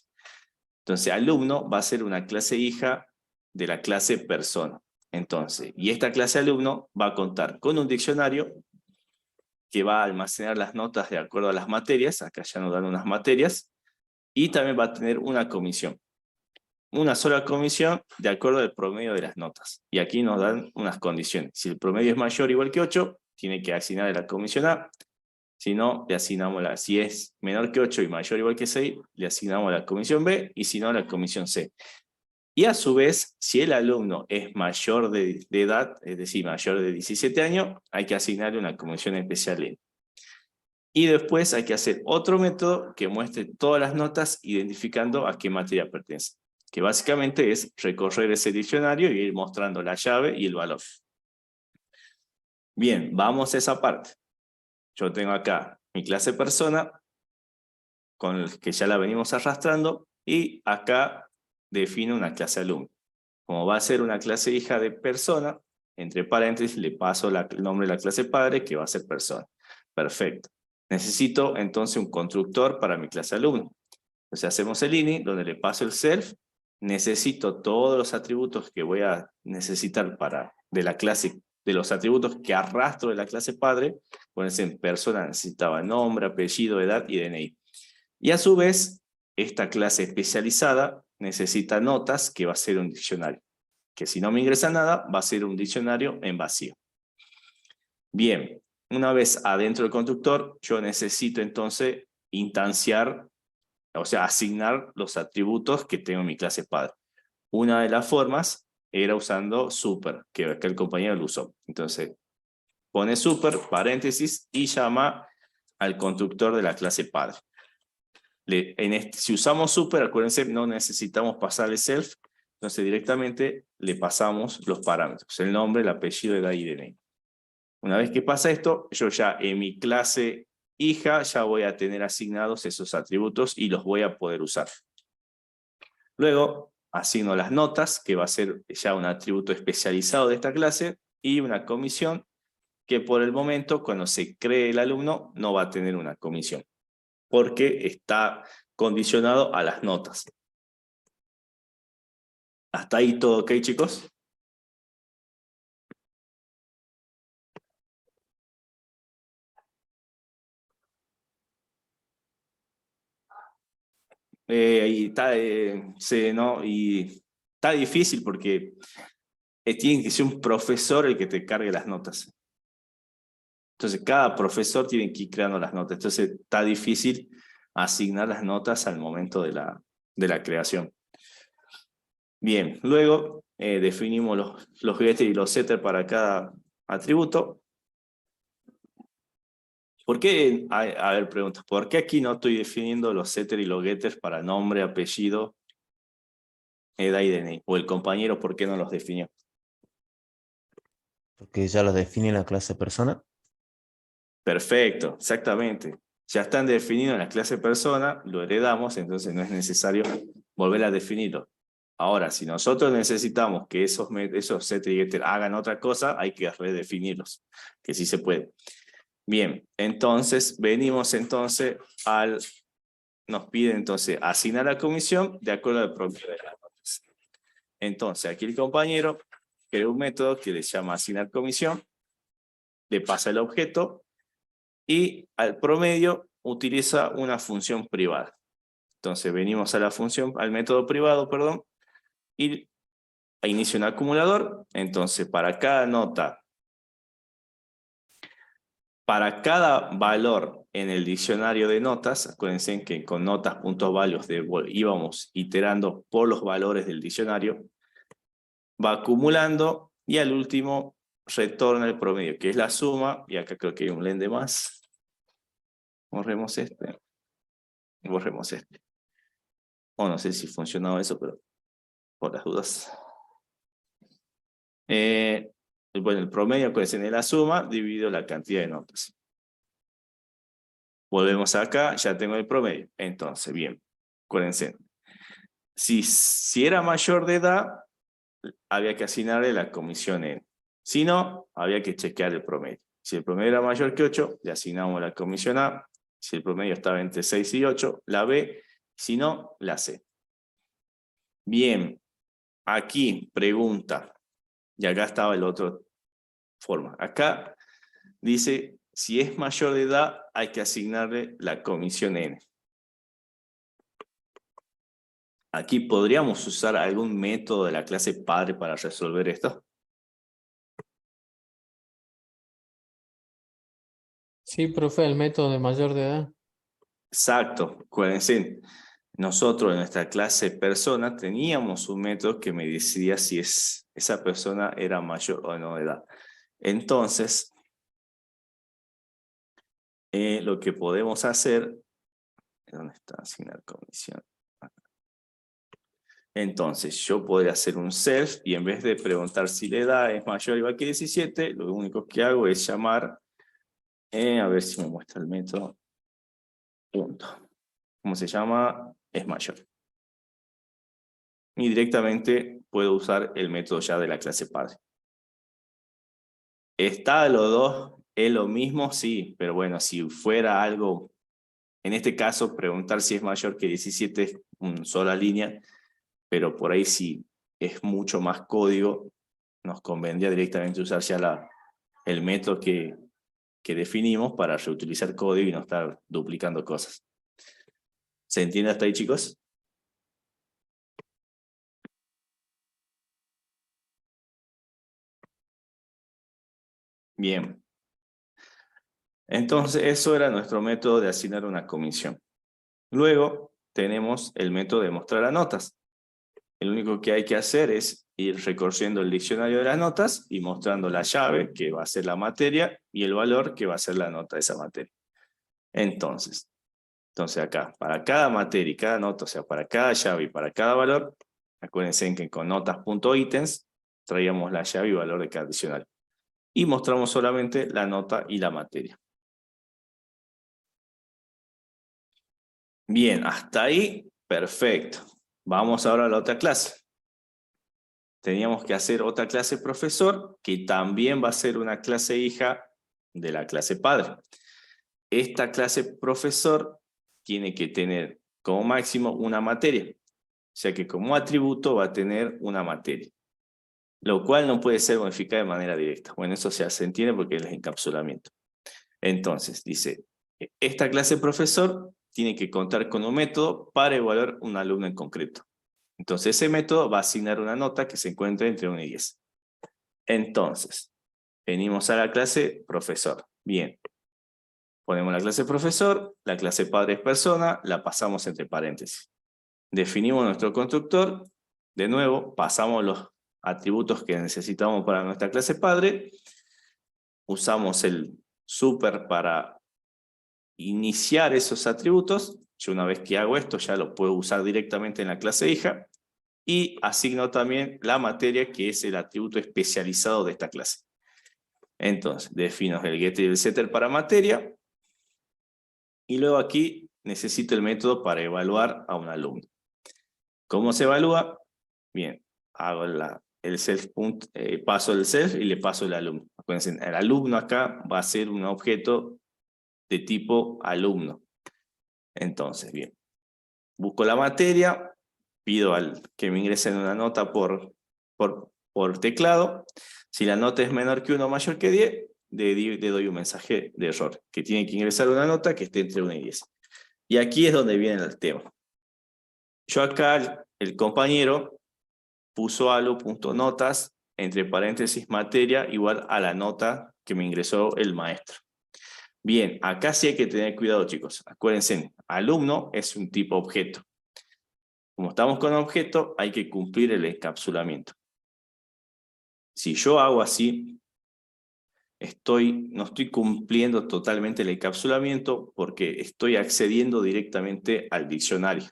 Entonces, alumno va a ser una clase hija de la clase persona. Entonces, y esta clase alumno va a contar con un diccionario que va a almacenar las notas de acuerdo a las materias, acá ya nos dan unas materias, y también va a tener una comisión. Una sola comisión de acuerdo al promedio de las notas. Y aquí nos dan unas condiciones. Si el promedio es mayor o igual que 8, tiene que asignar la comisión A. Si no, le asignamos si es menor que 8 y mayor o igual que 6, le asignamos la comisión B, y si no, la comisión C. Y a su vez, si el alumno es mayor de edad, es decir, mayor de 17 años, hay que asignarle una comisión especial N. Y después hay que hacer otro método que muestre todas las notas identificando a qué materia pertenece, que básicamente es recorrer ese diccionario y ir mostrando la llave y el valor. Bien, vamos a esa parte. Yo tengo acá mi clase persona, con el que ya la venimos arrastrando, y acá defino una clase alumno. Como va a ser una clase hija de persona, entre paréntesis le paso el nombre de la clase padre, que va a ser persona. Perfecto. Necesito entonces un constructor para mi clase alumno. Entonces hacemos el ini, donde le paso el self. Necesito todos los atributos que voy a necesitar de la clase, de los atributos que arrastro de la clase padre. Ponerse en persona necesitaba nombre, apellido, edad y DNI. Y a su vez, esta clase especializada necesita notas, que va a ser un diccionario. Que si no me ingresa nada, va a ser un diccionario en vacío. Bien, una vez adentro del constructor, yo necesito entonces instanciar, o sea, asignar los atributos que tengo en mi clase padre. Una de las formas era usando super, que acá el compañero lo usó. Entonces, pone super, paréntesis, y llama al constructor de la clase padre. Si usamos super, acuérdense, no necesitamos pasarle self, Entonces directamente le pasamos los parámetros, el nombre, el apellido, edad y DNI. Una vez que pasa esto, yo ya en mi clase hija ya voy a tener asignados esos atributos y los voy a poder usar. Luego asigno las notas, que va a ser ya un atributo especializado de esta clase, y una comisión que por el momento, cuando se cree el alumno, no va a tener una comisión, porque está condicionado a las notas. ¿Hasta ahí todo ok, chicos? Y está, y está difícil porque tiene que ser un profesor el que te cargue las notas. Entonces, cada profesor tiene que ir creando las notas. Entonces, está difícil asignar las notas al momento de la creación. Bien, luego definimos los getters y los setters para cada atributo. ¿Por qué? A ver, preguntas. ¿Por qué aquí no estoy definiendo los setters y los getters para nombre, apellido, edad y DNI? O el compañero, ¿por qué no los definió? Porque ya los define la clase persona. Perfecto, exactamente. Ya están definidos en la clase persona, lo heredamos, entonces no es necesario volver a definirlo. Ahora, si nosotros necesitamos que esos setters y getters hagan otra cosa, hay que redefinirlos, que sí se puede. Bien, entonces venimos entonces nos pide entonces asignar la comisión de acuerdo al promedio de las notas. Entonces aquí el compañero crea un método que le llama asignar comisión, le pasa el objeto y al promedio utiliza una función privada. Entonces venimos a la función, al método privado, perdón, y inicia un acumulador. Entonces para cada nota, para cada valor en el diccionario de notas, acuérdense que con notas, puntos, values íbamos iterando por los valores del diccionario, va acumulando y al último retorna el promedio, que es la suma, y acá creo que hay un len de más. Borremos este. Borremos este. O no sé si funcionaba eso, pero por las dudas. Bueno, el promedio que es en la suma, dividido la cantidad de notas. Volvemos acá, ya tengo el promedio. Entonces, bien, acuérdense. Si era mayor de edad, había que asignarle la comisión N. Si no, había que chequear el promedio. Si el promedio era mayor que 8, le asignamos la comisión A. Si el promedio estaba entre 6 y 8, la B. Si no, la C. Bien, aquí pregunta. Y acá estaba el otro forma. Acá dice, si es mayor de edad, hay que asignarle la comisión N. Aquí podríamos usar algún método de la clase padre para resolver esto. Sí, profe, el método de mayor de edad. Exacto, acuérdense. Nosotros en nuestra clase persona teníamos un método que me decía si esa persona era mayor o no de edad. Entonces, lo que podemos hacer, ¿dónde está asignar comisión? Entonces, yo podría hacer un self y en vez de preguntar si la edad es mayor o igual que 17, lo único que hago es llamar, a ver si me muestra el método, punto. ¿Cómo se llama? Es mayor. Y directamente puedo usar el método ya de la clase padre. ¿Está los dos? ¿Es lo mismo? Sí, pero bueno, si fuera algo, en este caso, preguntar si es mayor que 17 es una sola línea, pero por ahí si es mucho más código, nos convendría directamente usar ya el método que definimos para reutilizar código y no estar duplicando cosas. ¿Se entiende hasta ahí, chicos? Bien. Entonces, eso era nuestro método de asignar una comisión. Luego, tenemos el método de mostrar las notas. El único que hay que hacer es ir recorriendo el diccionario de las notas y mostrando la llave, que va a ser la materia, y el valor, que va a ser la nota de esa materia. Entonces acá, para cada materia y cada nota, o sea, para cada llave y para cada valor, Acuérdense que con notas.ítems traíamos la llave y valor de cada diccionario. Y mostramos solamente la nota y la materia. Bien, hasta ahí, perfecto. Vamos ahora a la otra clase. Teníamos que hacer otra clase profesor, que también va a ser una clase hija de la clase padre. Esta clase profesor tiene que tener como máximo una materia. O sea que como atributo va a tener una materia. Lo cual no puede ser modificada de manera directa. Bueno, eso se entiende porque es el encapsulamiento. Entonces, dice, esta clase profesor tiene que contar con un método para evaluar un alumno en concreto. Entonces, ese método va a asignar una nota que se encuentra entre 1 y 10. Entonces, venimos a la clase profesor. Bien. Ponemos la clase profesor, la clase padre es persona, la pasamos entre paréntesis. Definimos nuestro constructor. De nuevo, pasamos los atributos que necesitamos para nuestra clase padre. Usamos el super para iniciar esos atributos. Yo una vez que hago esto ya lo puedo usar directamente en la clase hija. Y asigno también la materia que es el atributo especializado de esta clase. Entonces, defino el getter y el setter para materia. Y luego aquí necesito el método para evaluar a un alumno. ¿Cómo se evalúa? Bien, hago el self, paso el self y le paso el alumno. Acuérdense, el alumno acá va a ser un objeto de tipo alumno. Entonces, bien, busco la materia, pido que me ingresen una nota por teclado. Si la nota es menor que 1 o mayor que 10, le doy un mensaje de error, que tiene que ingresar una nota que esté entre 1 y 10. Y aquí es donde viene el tema. Yo acá, el compañero puso algo.notas, entre paréntesis materia, igual a la nota que me ingresó el maestro. Bien, acá sí hay que tener cuidado, chicos. Acuérdense, alumno es un tipo objeto. Como estamos con objeto, hay que cumplir el encapsulamiento. Si yo hago así, no estoy cumpliendo totalmente el encapsulamiento porque estoy accediendo directamente al diccionario.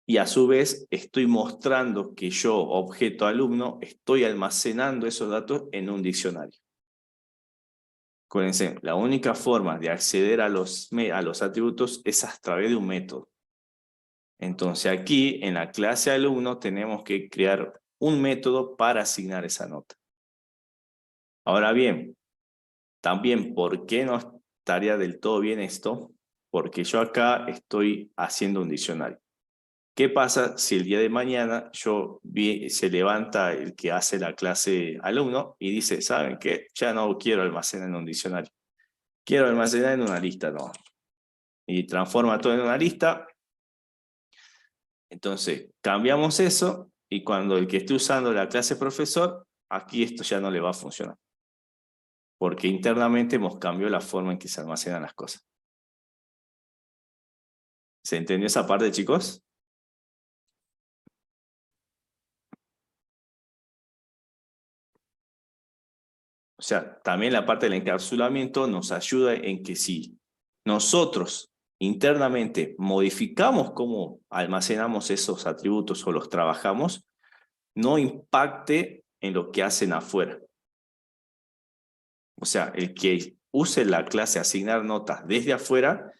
Y a su vez estoy mostrando que yo, objeto alumno, estoy almacenando esos datos en un diccionario. Acuérdense, la única forma de acceder a los atributos es a través de un método. Entonces aquí, en la clase alumno, tenemos que crear un método para asignar esa nota. Ahora bien, también, ¿por qué no estaría del todo bien esto? Porque yo acá estoy haciendo un diccionario. ¿Qué pasa si el día de mañana se levanta el que hace la clase alumno y dice, ¿saben qué? Ya no quiero almacenar en un diccionario. Quiero almacenar en una lista, no. Y transforma todo en una lista. Entonces, cambiamos eso y cuando el que esté usando la clase profesor, aquí esto ya no le va a funcionar. Porque internamente hemos cambiado la forma en que se almacenan las cosas. ¿Se entendió esa parte, chicos? O sea, también la parte del encapsulamiento nos ayuda en que si nosotros internamente modificamos cómo almacenamos esos atributos o los trabajamos, no impacte en lo que hacen afuera. O sea, el que use la clase asignar notas desde afuera,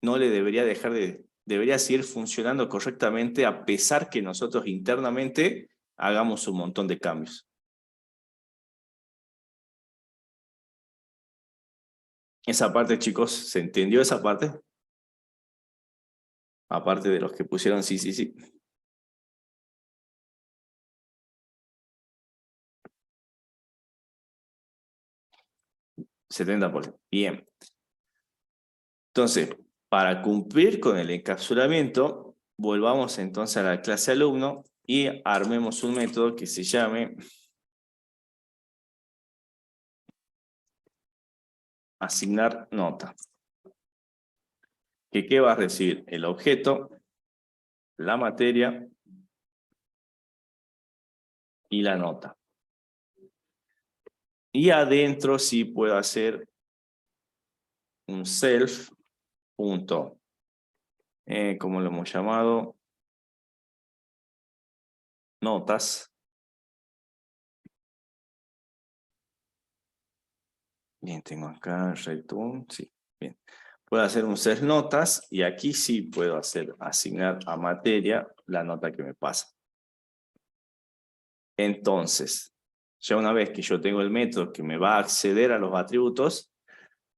no le debería seguir funcionando correctamente a pesar que nosotros internamente hagamos un montón de cambios. Esa parte, chicos, ¿se entendió esa parte? Aparte de los que pusieron sí, sí, sí. %. Bien. Entonces, para cumplir con el encapsulamiento, volvamos entonces a la clase alumno y armemos un método que se llame asignar nota. ¿Qué va a recibir? El objeto, la materia y la nota. Y adentro sí puedo hacer un self punto, ¿cómo lo hemos llamado? notas. Bien, tengo acá el return, sí, bien. Puedo hacer un set notas y aquí sí puedo asignar a materia la nota que me pasa. Entonces, ya una vez que yo tengo el método que me va a acceder a los atributos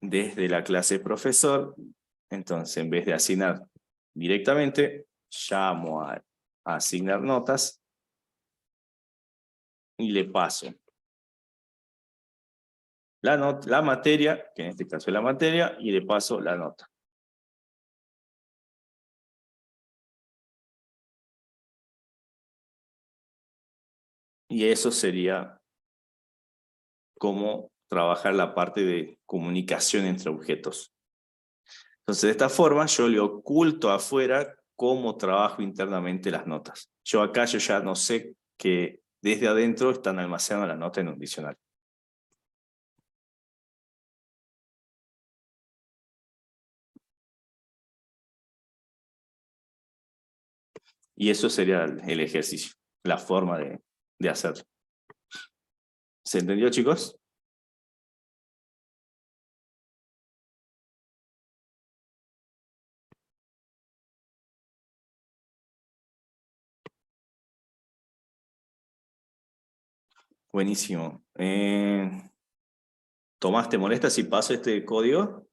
desde la clase profesor, entonces en vez de asignar directamente, llamo a asignar notas y le paso la materia, que en este caso es la materia, y le paso la nota. Y eso sería cómo trabajar la parte de comunicación entre objetos. Entonces, de esta forma, yo le oculto afuera cómo trabajo internamente las notas. Yo ya no sé que desde adentro están almacenadas las notas en un diccionario. Y eso sería el ejercicio, la forma de hacerlo. ¿Se entendió, chicos? Buenísimo. Tomás, ¿te molesta si paso este código?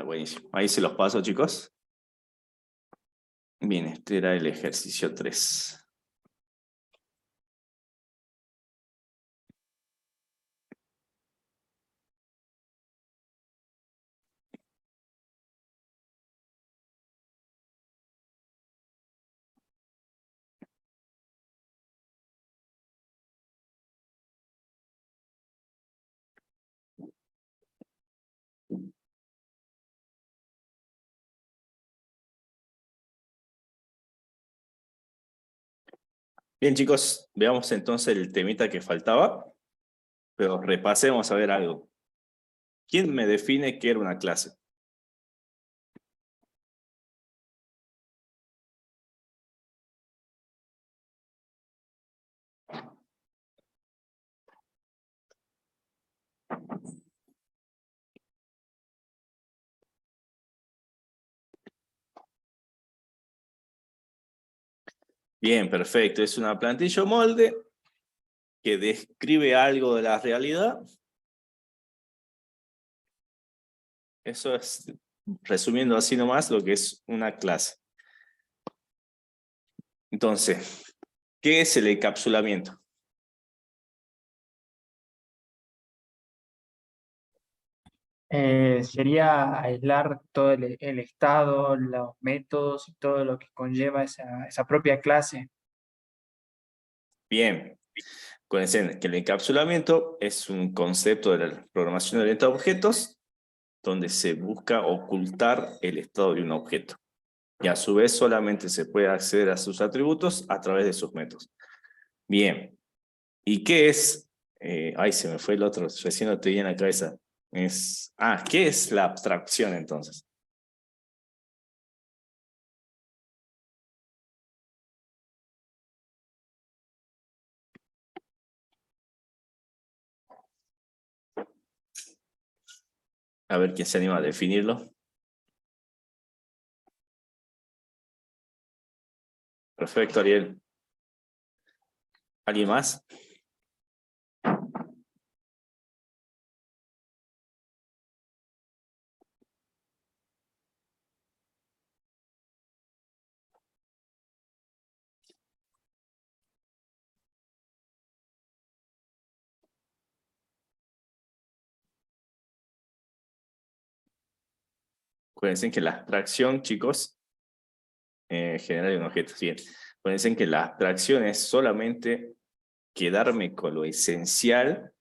Buenísimo. Ahí se los paso, chicos. Bien, este era el ejercicio 3. Bien, chicos, veamos entonces el temita que faltaba, pero repasemos a ver algo. ¿Quién me define qué era una clase? Bien, perfecto. Es una plantilla o molde que describe algo de la realidad. Eso es, resumiendo así nomás, lo que es una clase. Entonces, ¿qué es el encapsulamiento? Sería aislar todo el estado, los métodos y todo lo que conlleva esa propia clase. Bien. Acuérdense que el encapsulamiento es un concepto de la programación orientada a objetos donde se busca ocultar el estado de un objeto. Y a su vez solamente se puede acceder a sus atributos a través de sus métodos. Bien. ¿Y qué es? Ay, se me fue el otro, recién lo tenía en la cabeza. ¿Qué es la abstracción entonces? A ver quién se anima a definirlo. Perfecto, Ariel. ¿Alguien más? Acuérdense que la abstracción, chicos, generar un objeto. Bien. Acuérdense que la abstracción es solamente quedarme con lo esencial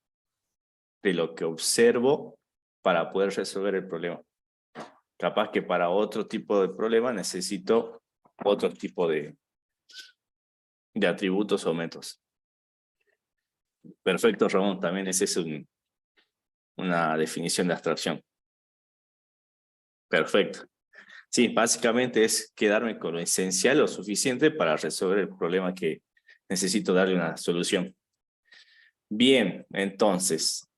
de lo que observo para poder resolver el problema. Capaz que para otro tipo de problema necesito otro tipo de atributos o métodos. Perfecto, Ramón. También esa es una definición de abstracción. Perfecto. Sí, básicamente es quedarme con lo esencial, lo suficiente para resolver el problema que necesito darle una solución. Bien, entonces,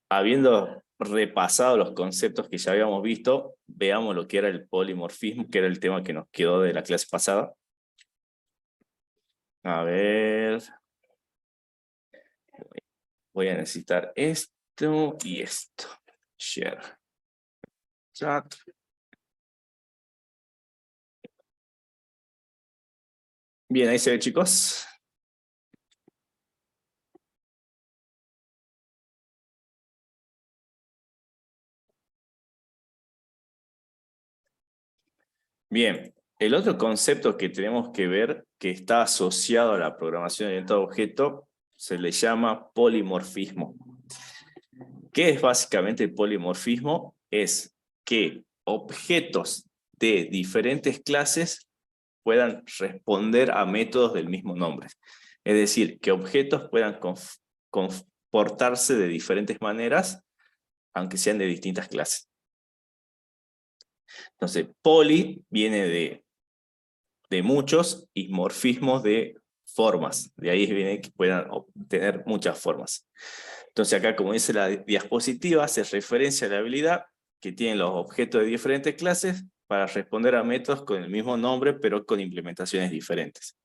habiendo repasado los conceptos que ya habíamos visto, veamos lo que era el polimorfismo, que era el tema que nos quedó de la clase pasada. A ver. Voy a necesitar esto y esto. Share. Chat. Bien, ahí se ve, chicos. Bien, el otro concepto que tenemos que ver, que está asociado a la programación orientada a objeto, se le llama polimorfismo. ¿Qué es básicamente el polimorfismo? Es que objetos de diferentes clases puedan responder a métodos del mismo nombre. Es decir, que objetos puedan comportarse de diferentes maneras, aunque sean de distintas clases. Entonces, poli viene de muchos y morfismos de formas. De ahí viene que puedan obtener muchas formas. Entonces acá, como dice la diapositiva, hace referencia a la habilidad que tienen los objetos de diferentes clases para responder a métodos con el mismo nombre, pero con implementaciones diferentes.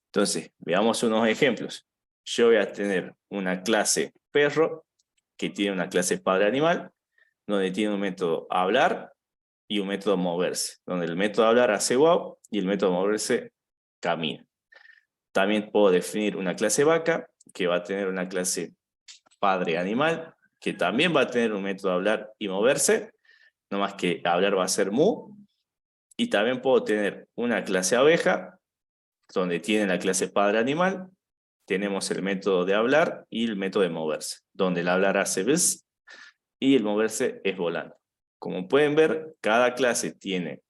Entonces, veamos unos ejemplos. Yo voy a tener una clase perro, que tiene una clase padre animal, donde tiene un método hablar y un método moverse, donde el método hablar hace wow y el método moverse camina. También puedo definir una clase vaca, que va a tener una clase padre animal, que también va a tener un método hablar y moverse, no más que hablar va a ser mu, y también puedo tener una clase abeja, donde tiene la clase padre animal, tenemos el método de hablar y el método de moverse, donde el hablar hace bzz y el moverse es volando. Como pueden ver, cada clase tiene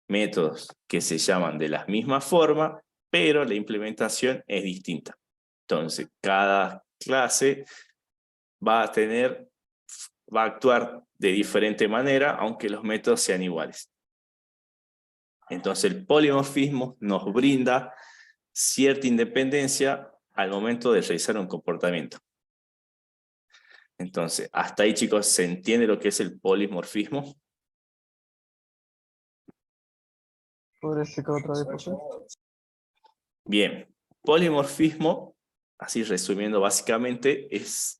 métodos que se llaman de la misma forma, pero la implementación es distinta. Entonces, cada clase va a actuar de diferente manera, aunque los métodos sean iguales. Entonces, el polimorfismo nos brinda cierta independencia al momento de realizar un comportamiento. Entonces, hasta ahí, chicos, ¿se entiende lo que es el polimorfismo? ¿Podría explicar otra vez, por favor? Bien, polimorfismo, así resumiendo básicamente, es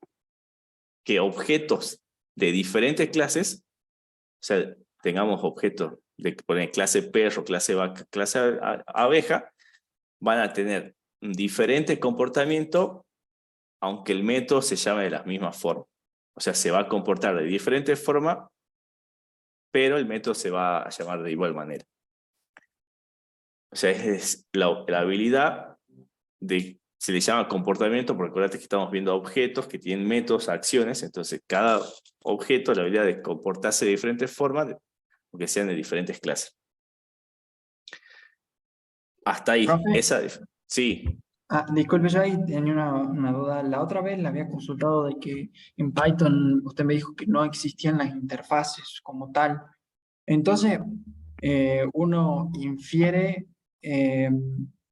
que objetos de diferentes clases, o sea, tengamos objetos de poner clase perro, clase vaca, clase abeja, van a tener un diferente comportamiento, aunque el método se llame de la misma forma. O sea, se va a comportar de diferente forma, pero el método se va a llamar de igual manera. O sea, es la habilidad se le llama comportamiento, porque acuérdate que estamos viendo objetos que tienen métodos, acciones, entonces cada objeto, la habilidad de comportarse de diferentes formas, aunque sean de diferentes clases. Hasta ahí, Profe. Sí. Disculpe, yo ahí tenía una duda. La otra vez le había consultado de que en Python usted me dijo que no existían las interfaces como tal. Entonces, uno infiere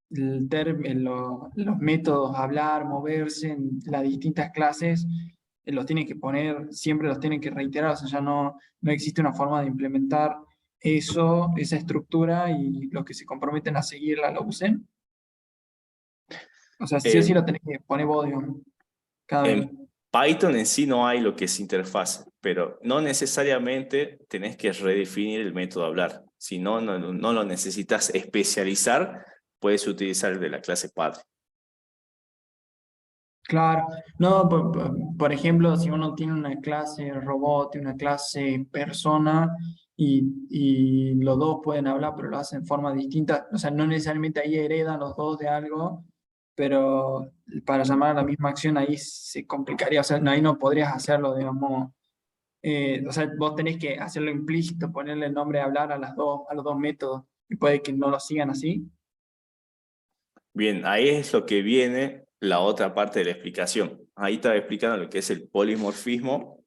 los métodos, hablar, moverse en las distintas clases, los tiene que poner, siempre los tiene que reiterar, o sea, ya no existe una forma de implementar eso, esa estructura y los que se comprometen a seguirla lo usen. O sea, sí o sí lo tenés que poner vos, digamos, cada vez. En Python en sí no hay lo que es interfaz, pero no necesariamente tenés que redefinir el método hablar. Si no lo necesitas especializar, puedes utilizar el de la clase padre. Claro, no, por ejemplo, si uno tiene una clase robot y una clase persona y los dos pueden hablar, pero lo hacen de forma distinta, o sea, no necesariamente ahí heredan los dos de algo, pero para llamar a la misma acción ahí se complicaría, o sea, ahí no podrías hacerlo, digamos, o sea, vos tenés que hacerlo implícito, ponerle el nombre de hablar a los dos métodos, y puede que no lo sigan así. Bien, ahí es lo que viene la otra parte de la explicación. Ahí estaba explicando lo que es el polimorfismo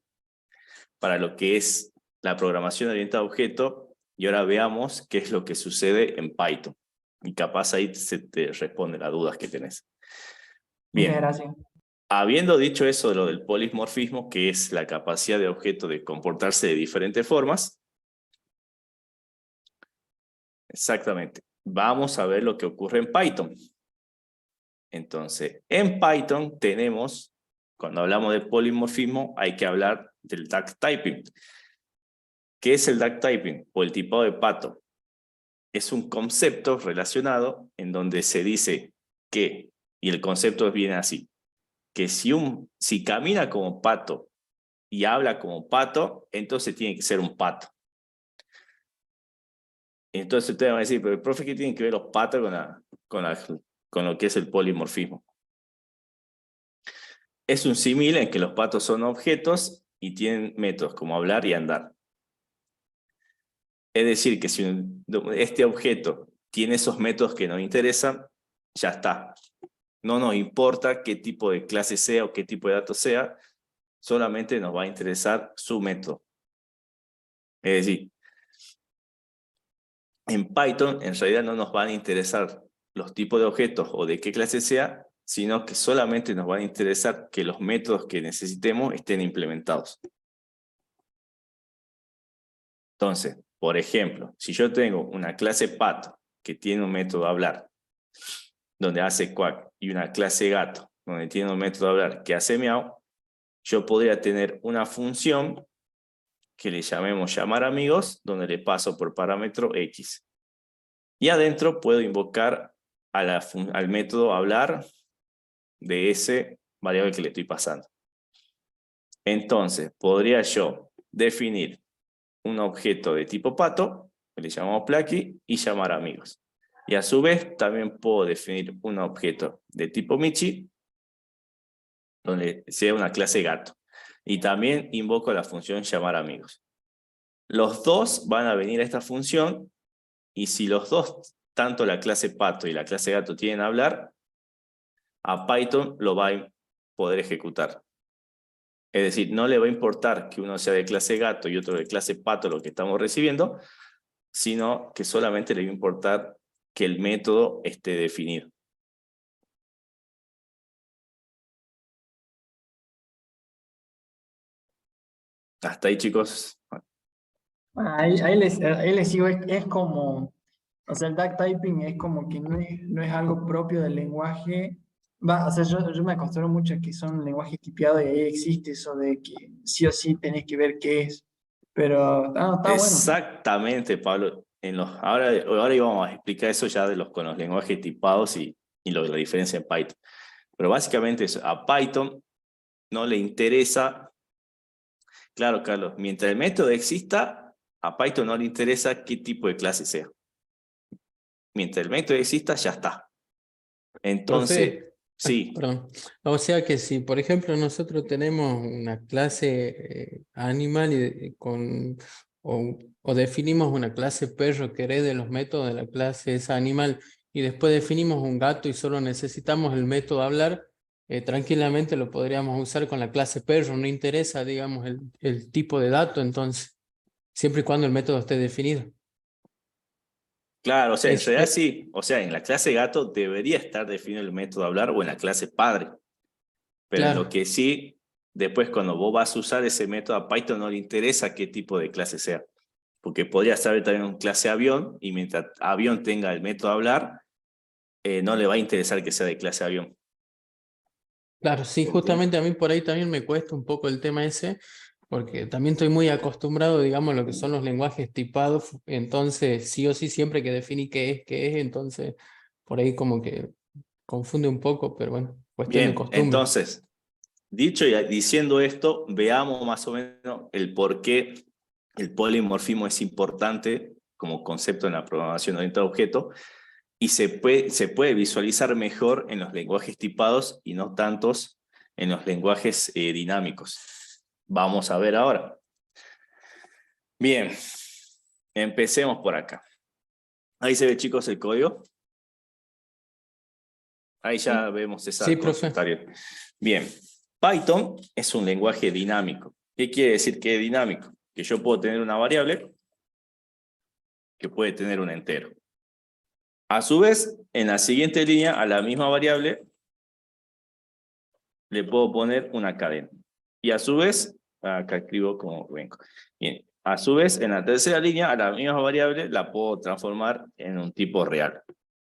para lo que es la programación orientada a objeto y ahora veamos qué es lo que sucede en Python. Y capaz ahí se te responde las dudas que tenés. Bien. Muchas gracias. Habiendo dicho eso de lo del polimorfismo, que es la capacidad de objeto de comportarse de diferentes formas, exactamente, vamos a ver lo que ocurre en Python. Entonces, en Python tenemos, cuando hablamos de polimorfismo, hay que hablar del duck typing. ¿Qué es el duck typing? O el tipado de pato. Es un concepto relacionado en donde se dice que, y el concepto viene así, que si camina como pato y habla como pato, entonces tiene que ser un pato. Entonces ustedes van a decir, pero profe, ¿qué tienen que ver los patos con lo que es el polimorfismo? Es un símil en que los patos son objetos y tienen métodos como hablar y andar. Es decir, que si este objeto tiene esos métodos que nos interesan, ya está. No nos importa qué tipo de clase sea o qué tipo de dato sea, solamente nos va a interesar su método. Es decir, en Python en realidad no nos van a interesar los tipos de objetos o de qué clase sea, sino que solamente nos van a interesar que los métodos que necesitemos estén implementados. Entonces, por ejemplo, si yo tengo una clase pato que tiene un método hablar, donde hace quack, y una clase gato, donde tiene un método hablar que hace miau, yo podría tener una función que le llamemos llamar amigos, donde le paso por parámetro X. Y adentro puedo invocar al método hablar de ese variable que le estoy pasando. Entonces, podría yo definir un objeto de tipo pato, que le llamamos Plucky, y llamar amigos. Y a su vez, también puedo definir un objeto de tipo Michi, donde sea una clase gato. Y también invoco la función llamar amigos. Los dos van a venir a esta función, y si los dos, tanto la clase pato y la clase gato, tienen a hablar, a Python lo va a poder ejecutar. Es decir, no le va a importar que uno sea de clase gato y otro de clase pato lo que estamos recibiendo, sino que solamente le va a importar que el método esté definido. Hasta ahí, chicos. Ahí les sigo, es como, o sea, el duck typing es como que no es algo propio del lenguaje. O sea, yo me acostumbro mucho a que son lenguajes tipiados y ahí existe eso de que sí o sí tenés que ver qué es. Pero está bueno. Exactamente, Pablo. Ahora íbamos a explicar eso ya con los lenguajes tipados y la diferencia en Python. Pero básicamente eso, a Python no le interesa. Claro, Carlos, mientras el método exista, a Python no le interesa qué tipo de clase sea. Mientras el método exista, ya está. Entonces, Profe, sí, perdón. O sea que si, por ejemplo, nosotros tenemos una clase animal o definimos una clase perro que herede los métodos de la clase esa animal y después definimos un gato y solo necesitamos el método hablar, tranquilamente lo podríamos usar con la clase perro, no interesa, digamos, el tipo de dato, entonces, siempre y cuando el método esté definido. claro, o sea, en Es, realidad sí. O sea, en la clase gato debería estar definido el método hablar o en la clase padre. Pero en lo claro. que sí, después cuando vos vas a usar ese método a Python no le interesa qué tipo de clase sea. Porque podría saber también un clase avión y mientras avión tenga el método hablar, no le va a interesar que sea de clase avión. Claro, sí, ¿Se entiende? justamente a mí por ahí también me cuesta un poco el tema ese, porque también estoy muy acostumbrado, digamos, a lo que son los lenguajes tipados, entonces sí o sí siempre que definí qué es, entonces por ahí como que confunde un poco, pero bueno, cuestión de Bien, costumbre. entonces, dicho y diciendo esto, veamos más o menos el por qué el polimorfismo es importante como concepto en la programación orientada a objeto y se puede visualizar mejor en los lenguajes tipados y no tantos en los lenguajes dinámicos. Vamos a ver ahora. Bien, empecemos por acá. Ahí se ve, chicos, el código. Ahí ya vemos esa Sí, profe. consultorio. Bien, Python es un lenguaje dinámico. ¿Qué quiere decir que es dinámico? que yo puedo tener una variable que puede tener un entero. A su vez, en la siguiente línea, a la misma variable, le puedo poner una cadena. Y a su vez, acá escribo como vengo. Bien, a su vez, en la tercera línea, a la misma variable, la puedo transformar en un tipo real.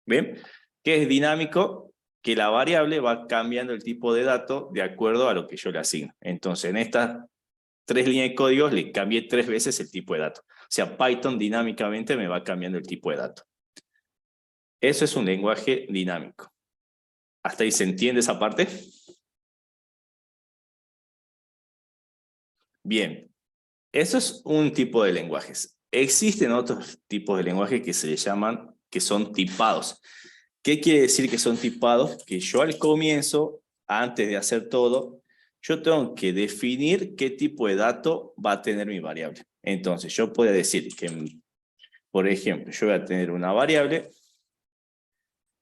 ¿Bien? ¿Qué es dinámico? Que la variable va cambiando el tipo de dato de acuerdo a lo que yo le asigno. Entonces, en estas 3 líneas de código le cambié 3 veces el tipo de dato. O sea, Python dinámicamente me va cambiando el tipo de dato. Eso es un lenguaje dinámico. ¿Hasta ahí se entiende esa parte? Bien. Eso es un tipo de lenguajes. Existen otros tipos de lenguajes que se les llaman, que son tipados. ¿Qué quiere decir que son tipados? Que yo al comienzo, antes de hacer todo, yo tengo que definir qué tipo de dato va a tener mi variable. Entonces, yo puedo decir que, por ejemplo, yo voy a tener una variable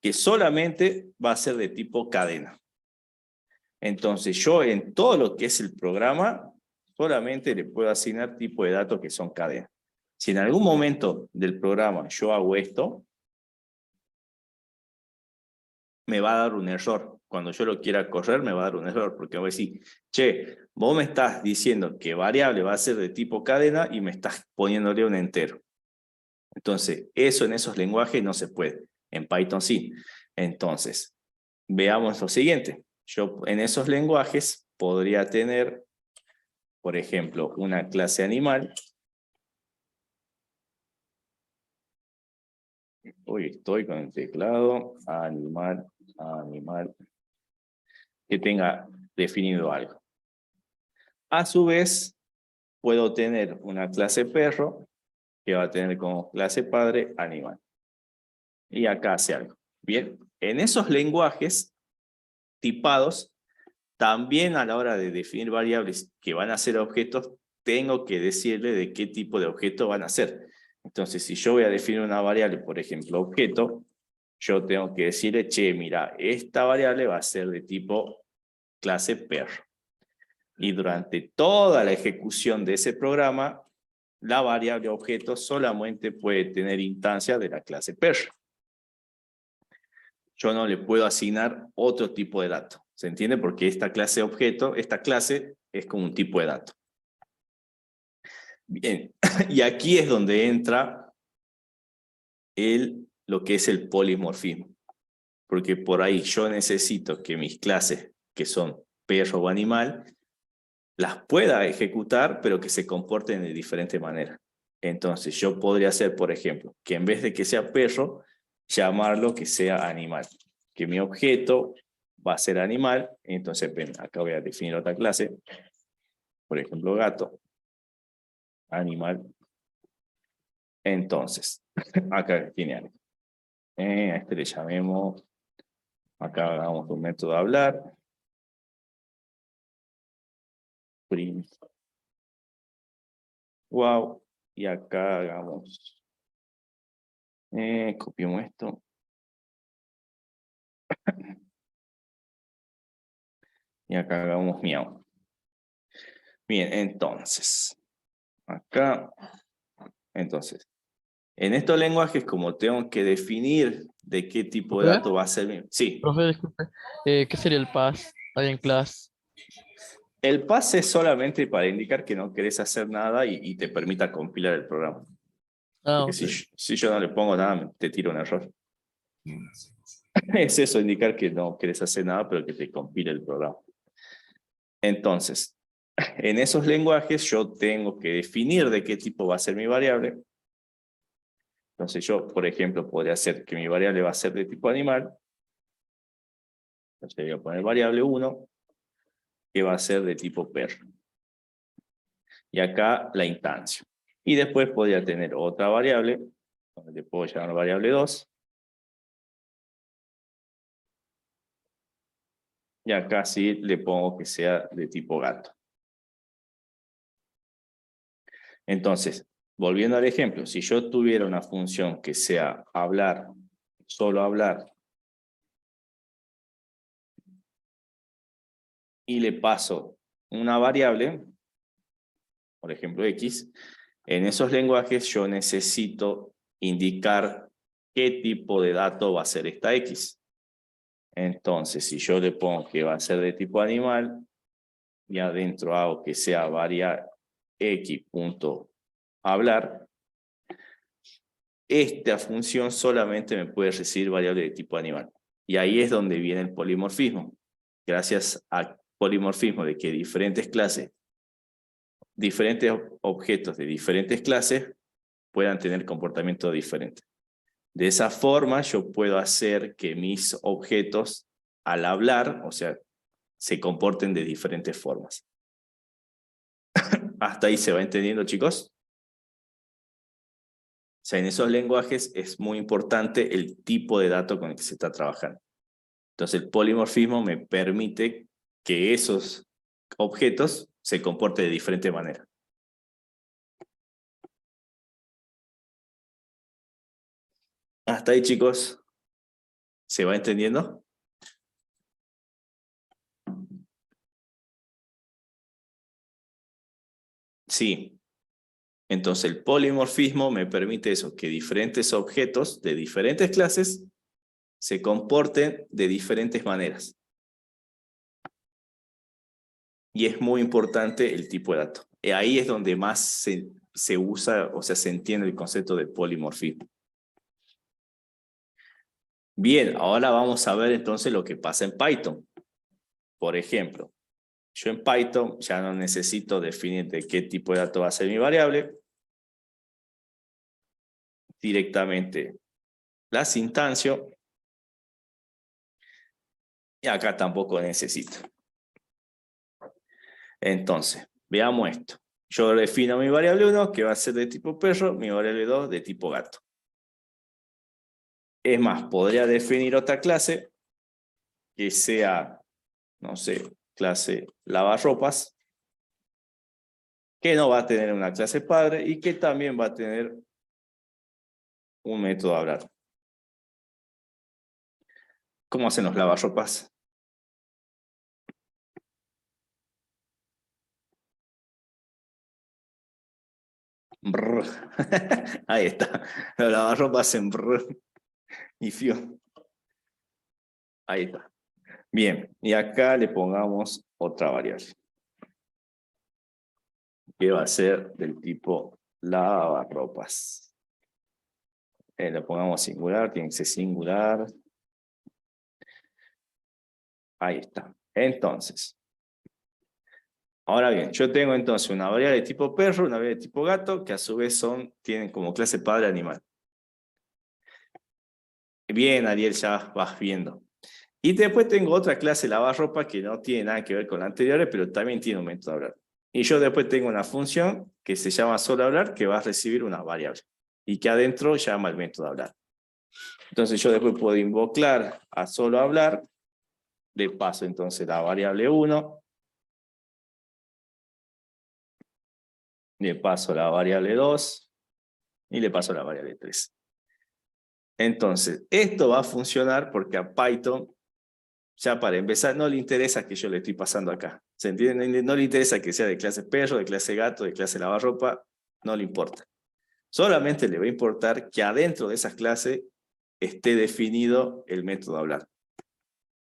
que solamente va a ser de tipo cadena. Entonces, yo en todo lo que es el programa, solamente le puedo asignar tipo de datos que son cadenas. Si en algún momento del programa yo hago esto, me va a dar un error. Cuando yo lo quiera correr, me va a dar un error, porque voy a decir, che, vos me estás diciendo que variable va a ser de tipo cadena y me estás poniéndole un entero. Entonces, eso en esos lenguajes no se puede. En Python sí. Entonces, veamos lo siguiente. Yo en esos lenguajes podría tener, por ejemplo, una clase animal. Hoy estoy con el teclado, animal, que tenga definido algo. A su vez, puedo tener una clase perro, que va a tener como clase padre animal. Y acá hace algo. Bien, en esos lenguajes tipados, también a la hora de definir variables que van a ser objetos, tengo que decirle de qué tipo de objeto van a ser. Entonces, si yo voy a definir una variable, por ejemplo, objeto, yo tengo que decirle, che, mira, esta variable va a ser de tipo clase perro. Y durante toda la ejecución de ese programa, la variable objeto solamente puede tener instancia de la clase perro. Yo no le puedo asignar otro tipo de dato. ¿Se entiende? Porque esta clase objeto, esta clase es como un tipo de dato. Bien, y aquí es donde entra lo que es el polimorfismo. Porque por ahí yo necesito que mis clases, que son perro o animal, las pueda ejecutar, pero que se comporten de diferente manera. Entonces yo podría hacer, por ejemplo, que en vez de que sea perro, llamarlo que sea animal. Que mi objeto va a ser animal, entonces ven, acá voy a definir otra clase, por ejemplo gato, animal. Entonces, acá tiene algo. A este le llamemos, acá hagamos un método de hablar. Print. Wow, y acá hagamos, copiamos esto. Y acá hagamos miau. Bien, entonces, acá, entonces, en estos lenguajes, como tengo que definir de qué tipo de ¿Profe? dato va a ser, sí, Profe, disculpe. ¿Qué sería el pass ahí en clase? el pase es solamente para indicar que no querés hacer nada y te permita compilar el programa. Ah, Porque ok. si yo no le pongo nada, te tiro un error. Es eso, indicar que no querés hacer nada, pero que te compile el programa. Entonces, en esos lenguajes yo tengo que definir de qué tipo va a ser mi variable. Entonces yo, por ejemplo, podría hacer que mi variable va a ser de tipo animal. Entonces voy a poner variable 1, que va a ser de tipo perro. Y acá la instancia. Y después podría tener otra variable, donde le puedo llamar variable 2. Y acá sí le pongo que sea de tipo gato. Entonces, volviendo al ejemplo, si yo tuviera una función que sea hablar, solo hablar, y le paso una variable, por ejemplo X, en esos lenguajes yo necesito indicar qué tipo de dato va a ser esta X. Entonces, si yo le pongo que va a ser de tipo animal, y adentro hago que sea variable x.hablar, esta función solamente me puede recibir variable de tipo animal. Y ahí es donde viene el polimorfismo. Gracias al polimorfismo de que diferentes clases, diferentes objetos de diferentes clases puedan tener comportamiento diferente. De esa forma yo puedo hacer que mis objetos al hablar, o sea, se comporten de diferentes formas. ¿Hasta ahí se va entendiendo, chicos? O sea, en esos lenguajes es muy importante el tipo de dato con el que se está trabajando. Entonces el polimorfismo me permite que esos objetos se comporten de diferente manera. ¿Hasta ahí, chicos? ¿Se va entendiendo? Sí. Entonces el polimorfismo me permite eso, que diferentes objetos de diferentes clases se comporten de diferentes maneras. Y es muy importante el tipo de dato. Y ahí es donde más se usa, o sea, se entiende el concepto de polimorfismo. Bien, ahora vamos a ver entonces lo que pasa en Python. Por ejemplo, yo en Python ya no necesito definir de qué tipo de dato va a ser mi variable. Directamente las instancio. Y acá tampoco necesito. Entonces, veamos esto. Yo defino mi variable 1, que va a ser de tipo perro, mi variable 2 de tipo gato. Es más, podría definir otra clase que sea, no sé, clase lavarropas, que no va a tener una clase padre y que también va a tener un método hablar. ¿Cómo hacen los lavarropas? Brr. Ahí está. Los lavarropas hacen brr y fío. Ahí está. Bien, y acá le pongamos otra variable, que va a ser del tipo lavarropas. Le pongamos singular, tiene que ser singular. Ahí está. Entonces, ahora bien, yo tengo entonces una variable de tipo perro, una variable de tipo gato, que a su vez tienen como clase padre animal. Bien, Ariel, ya vas viendo. Y después tengo otra clase lavarropa que no tiene nada que ver con la anterior, pero también tiene un método hablar. Y yo después tengo una función que se llama solo hablar, que va a recibir una variable. Y que adentro llama el método hablar. Entonces yo después puedo invocar a solo hablar. Le paso entonces la variable 1. Le paso la variable 2. Y le paso la variable 3. Entonces, esto va a funcionar porque a Python, ya para empezar, no le interesa que yo le estoy pasando acá. ¿Se entiende? No le interesa que sea de clase perro, de clase gato, de clase lavarropa. No le importa. Solamente le va a importar que adentro de esas clases esté definido el método hablar.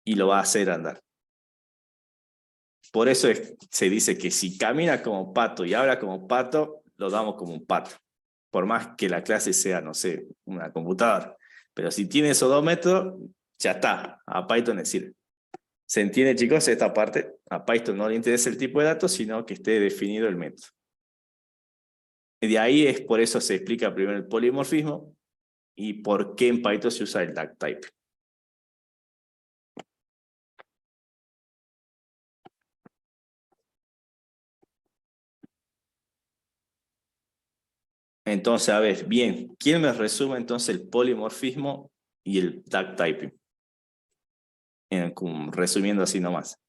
Y lo va a hacer andar. Por eso se dice que si camina como pato y habla como pato, lo damos como un pato. Por más que la clase sea, no sé, una computadora. Pero si tiene esos dos métodos, ya está. A Python le sirve. ¿Se entiende, chicos, esta parte? A Python no le interesa el tipo de datos, sino que esté definido el método. Y de ahí es por eso se explica primero el polimorfismo y por qué en Python se usa el duck type. Entonces, a ver, bien, ¿quién me resume entonces el polimorfismo y el duck typing? Resumiendo así nomás.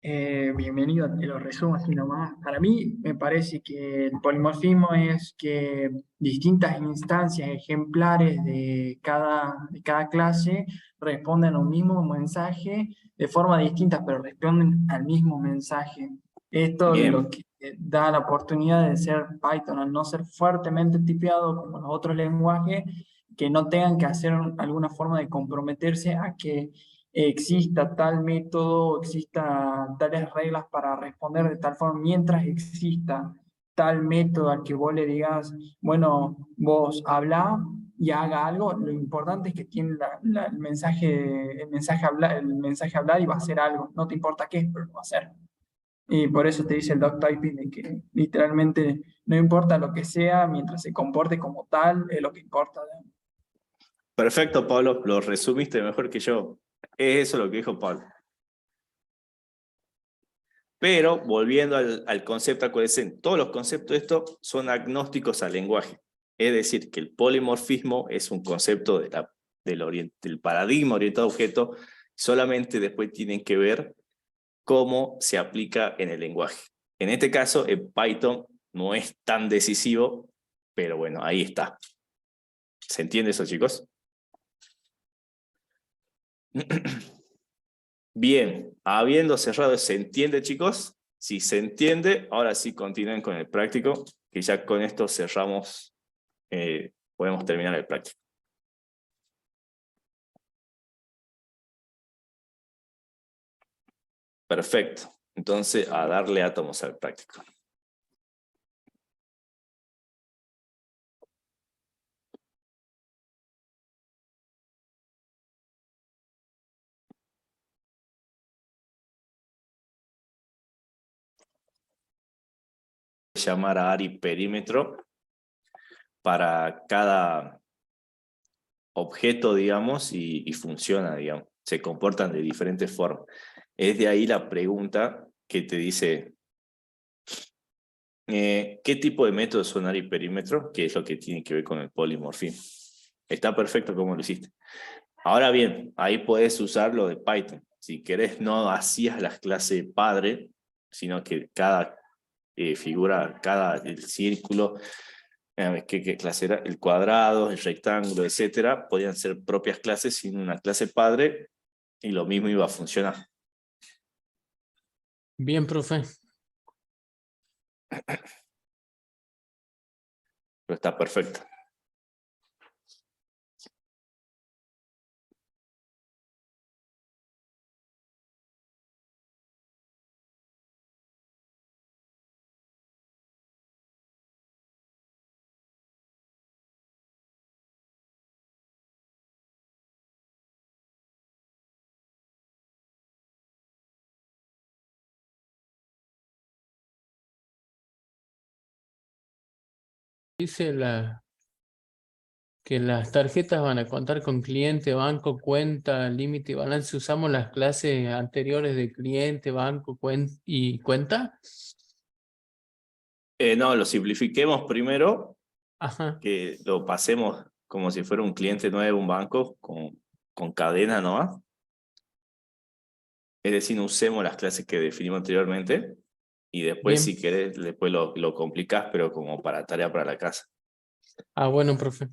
Bienvenido, te lo resumo así nomás. Para mí me parece que el polimorfismo es que distintas instancias ejemplares de cada clase responden a un mismo mensaje de forma distinta, pero responden al mismo mensaje. Esto Bien. lo que da la oportunidad de ser Python, al no ser fuertemente tipeado como los otros lenguajes, que no tengan que hacer alguna forma de comprometerse a que exista tal método, exista tales reglas para responder de tal forma, mientras exista tal método al que vos le digas, bueno, vos habla y haga algo, lo importante es que tiene el mensaje hablar y va a hacer algo, no te importa qué, pero lo va a hacer. Y por eso te dice el dog typing de que literalmente no importa lo que sea, mientras se comporte como tal, es lo que importa. Perfecto, Pablo, lo resumiste mejor que yo. Es eso lo que dijo Pablo. Pero volviendo al concepto acuérdense, todos los conceptos de esto son agnósticos al lenguaje. Es decir, que el polimorfismo es un concepto del paradigma orientado a objeto, solamente después tienen que ver cómo se aplica en el lenguaje. En este caso, en Python no es tan decisivo, pero bueno, ahí está. ¿Se entiende eso, chicos? Bien, habiendo cerrado, ¿se entiende, chicos? Si se entiende, ahora sí continúen con el práctico, que ya con esto cerramos, podemos terminar el práctico. Perfecto. Entonces, a darle átomos al práctico. Llamar a ARI perímetro para cada objeto, digamos, y funciona, digamos. Se comportan de diferentes formas. Es de ahí la pregunta que te dice, ¿qué tipo de método son ARI perímetro? Que es lo que tiene que ver con el polimorfismo. Está perfecto como lo hiciste. Ahora bien, ahí puedes usar lo de Python. Si querés, no hacías las clases padre, sino que cada figura, el círculo, ¿qué clase era? El cuadrado, el rectángulo, etcétera, podían ser propias clases sin una clase padre y lo mismo iba a funcionar. Bien, profe. Pero está perfecto. Dice que las tarjetas van a contar con cliente, banco, cuenta, límite y balance. ¿Usamos las clases anteriores de cliente, banco, y cuenta? No, lo simplifiquemos primero, Ajá. que lo pasemos como si fuera un cliente nuevo, un banco, con cadena nomás. Es decir, no usemos las clases que definimos anteriormente y después, Bien. si querés, después lo complicás, pero como para tarea para la casa. Ah, bueno, profe.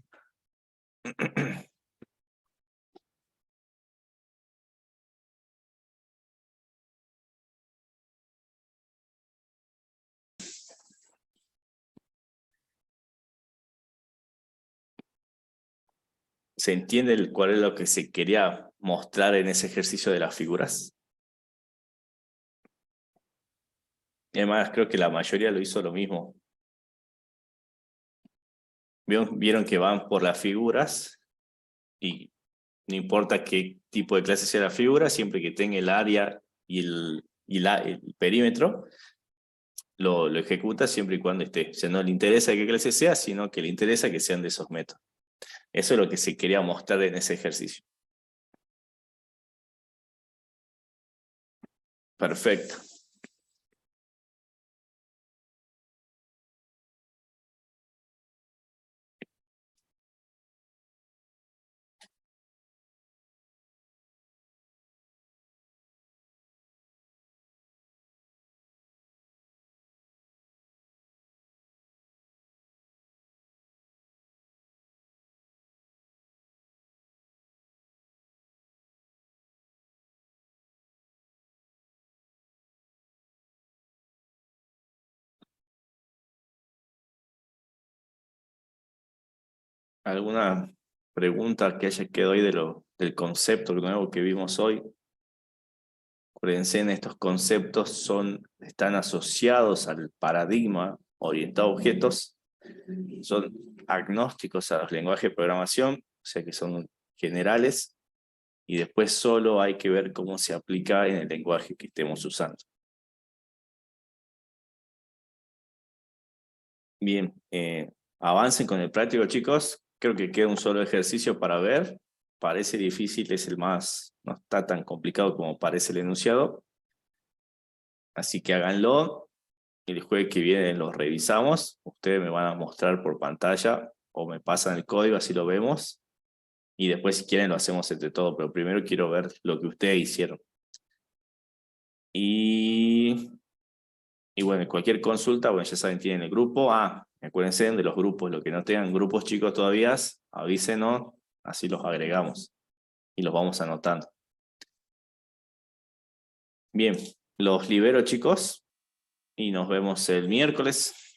¿Se entiende cuál es lo que se quería mostrar en ese ejercicio de las figuras? Y además, creo que la mayoría lo hizo lo mismo. Vieron que van por las figuras y no importa qué tipo de clase sea la figura, siempre que tenga el área y el perímetro, lo ejecuta siempre y cuando esté. O sea, no le interesa qué clase sea, sino que le interesa que sean de esos métodos. Eso es lo que se quería mostrar en ese ejercicio. Perfecto. ¿Alguna pregunta que haya quedado ahí del concepto nuevo que vimos hoy? Acuérdense, estos conceptos están asociados al paradigma orientado a objetos, son agnósticos a los lenguajes de programación, o sea que son generales, y después solo hay que ver cómo se aplica en el lenguaje que estemos usando. Bien, avancen con el práctico, chicos. Creo que queda un solo ejercicio para ver. Parece difícil, es el más, no está tan complicado como parece el enunciado. Así que háganlo. El jueves que viene lo revisamos. Ustedes me van a mostrar por pantalla o me pasan el código, así lo vemos. Y después, si quieren, lo hacemos entre todos. Pero primero quiero ver lo que ustedes hicieron. Y bueno, cualquier consulta, bueno, ya saben, tienen el grupo. Acuérdense de los grupos. Los que no tengan grupos, chicos, todavía, avísenos. Así los agregamos. Y los vamos anotando. Bien, los libero, chicos. Y nos vemos el miércoles.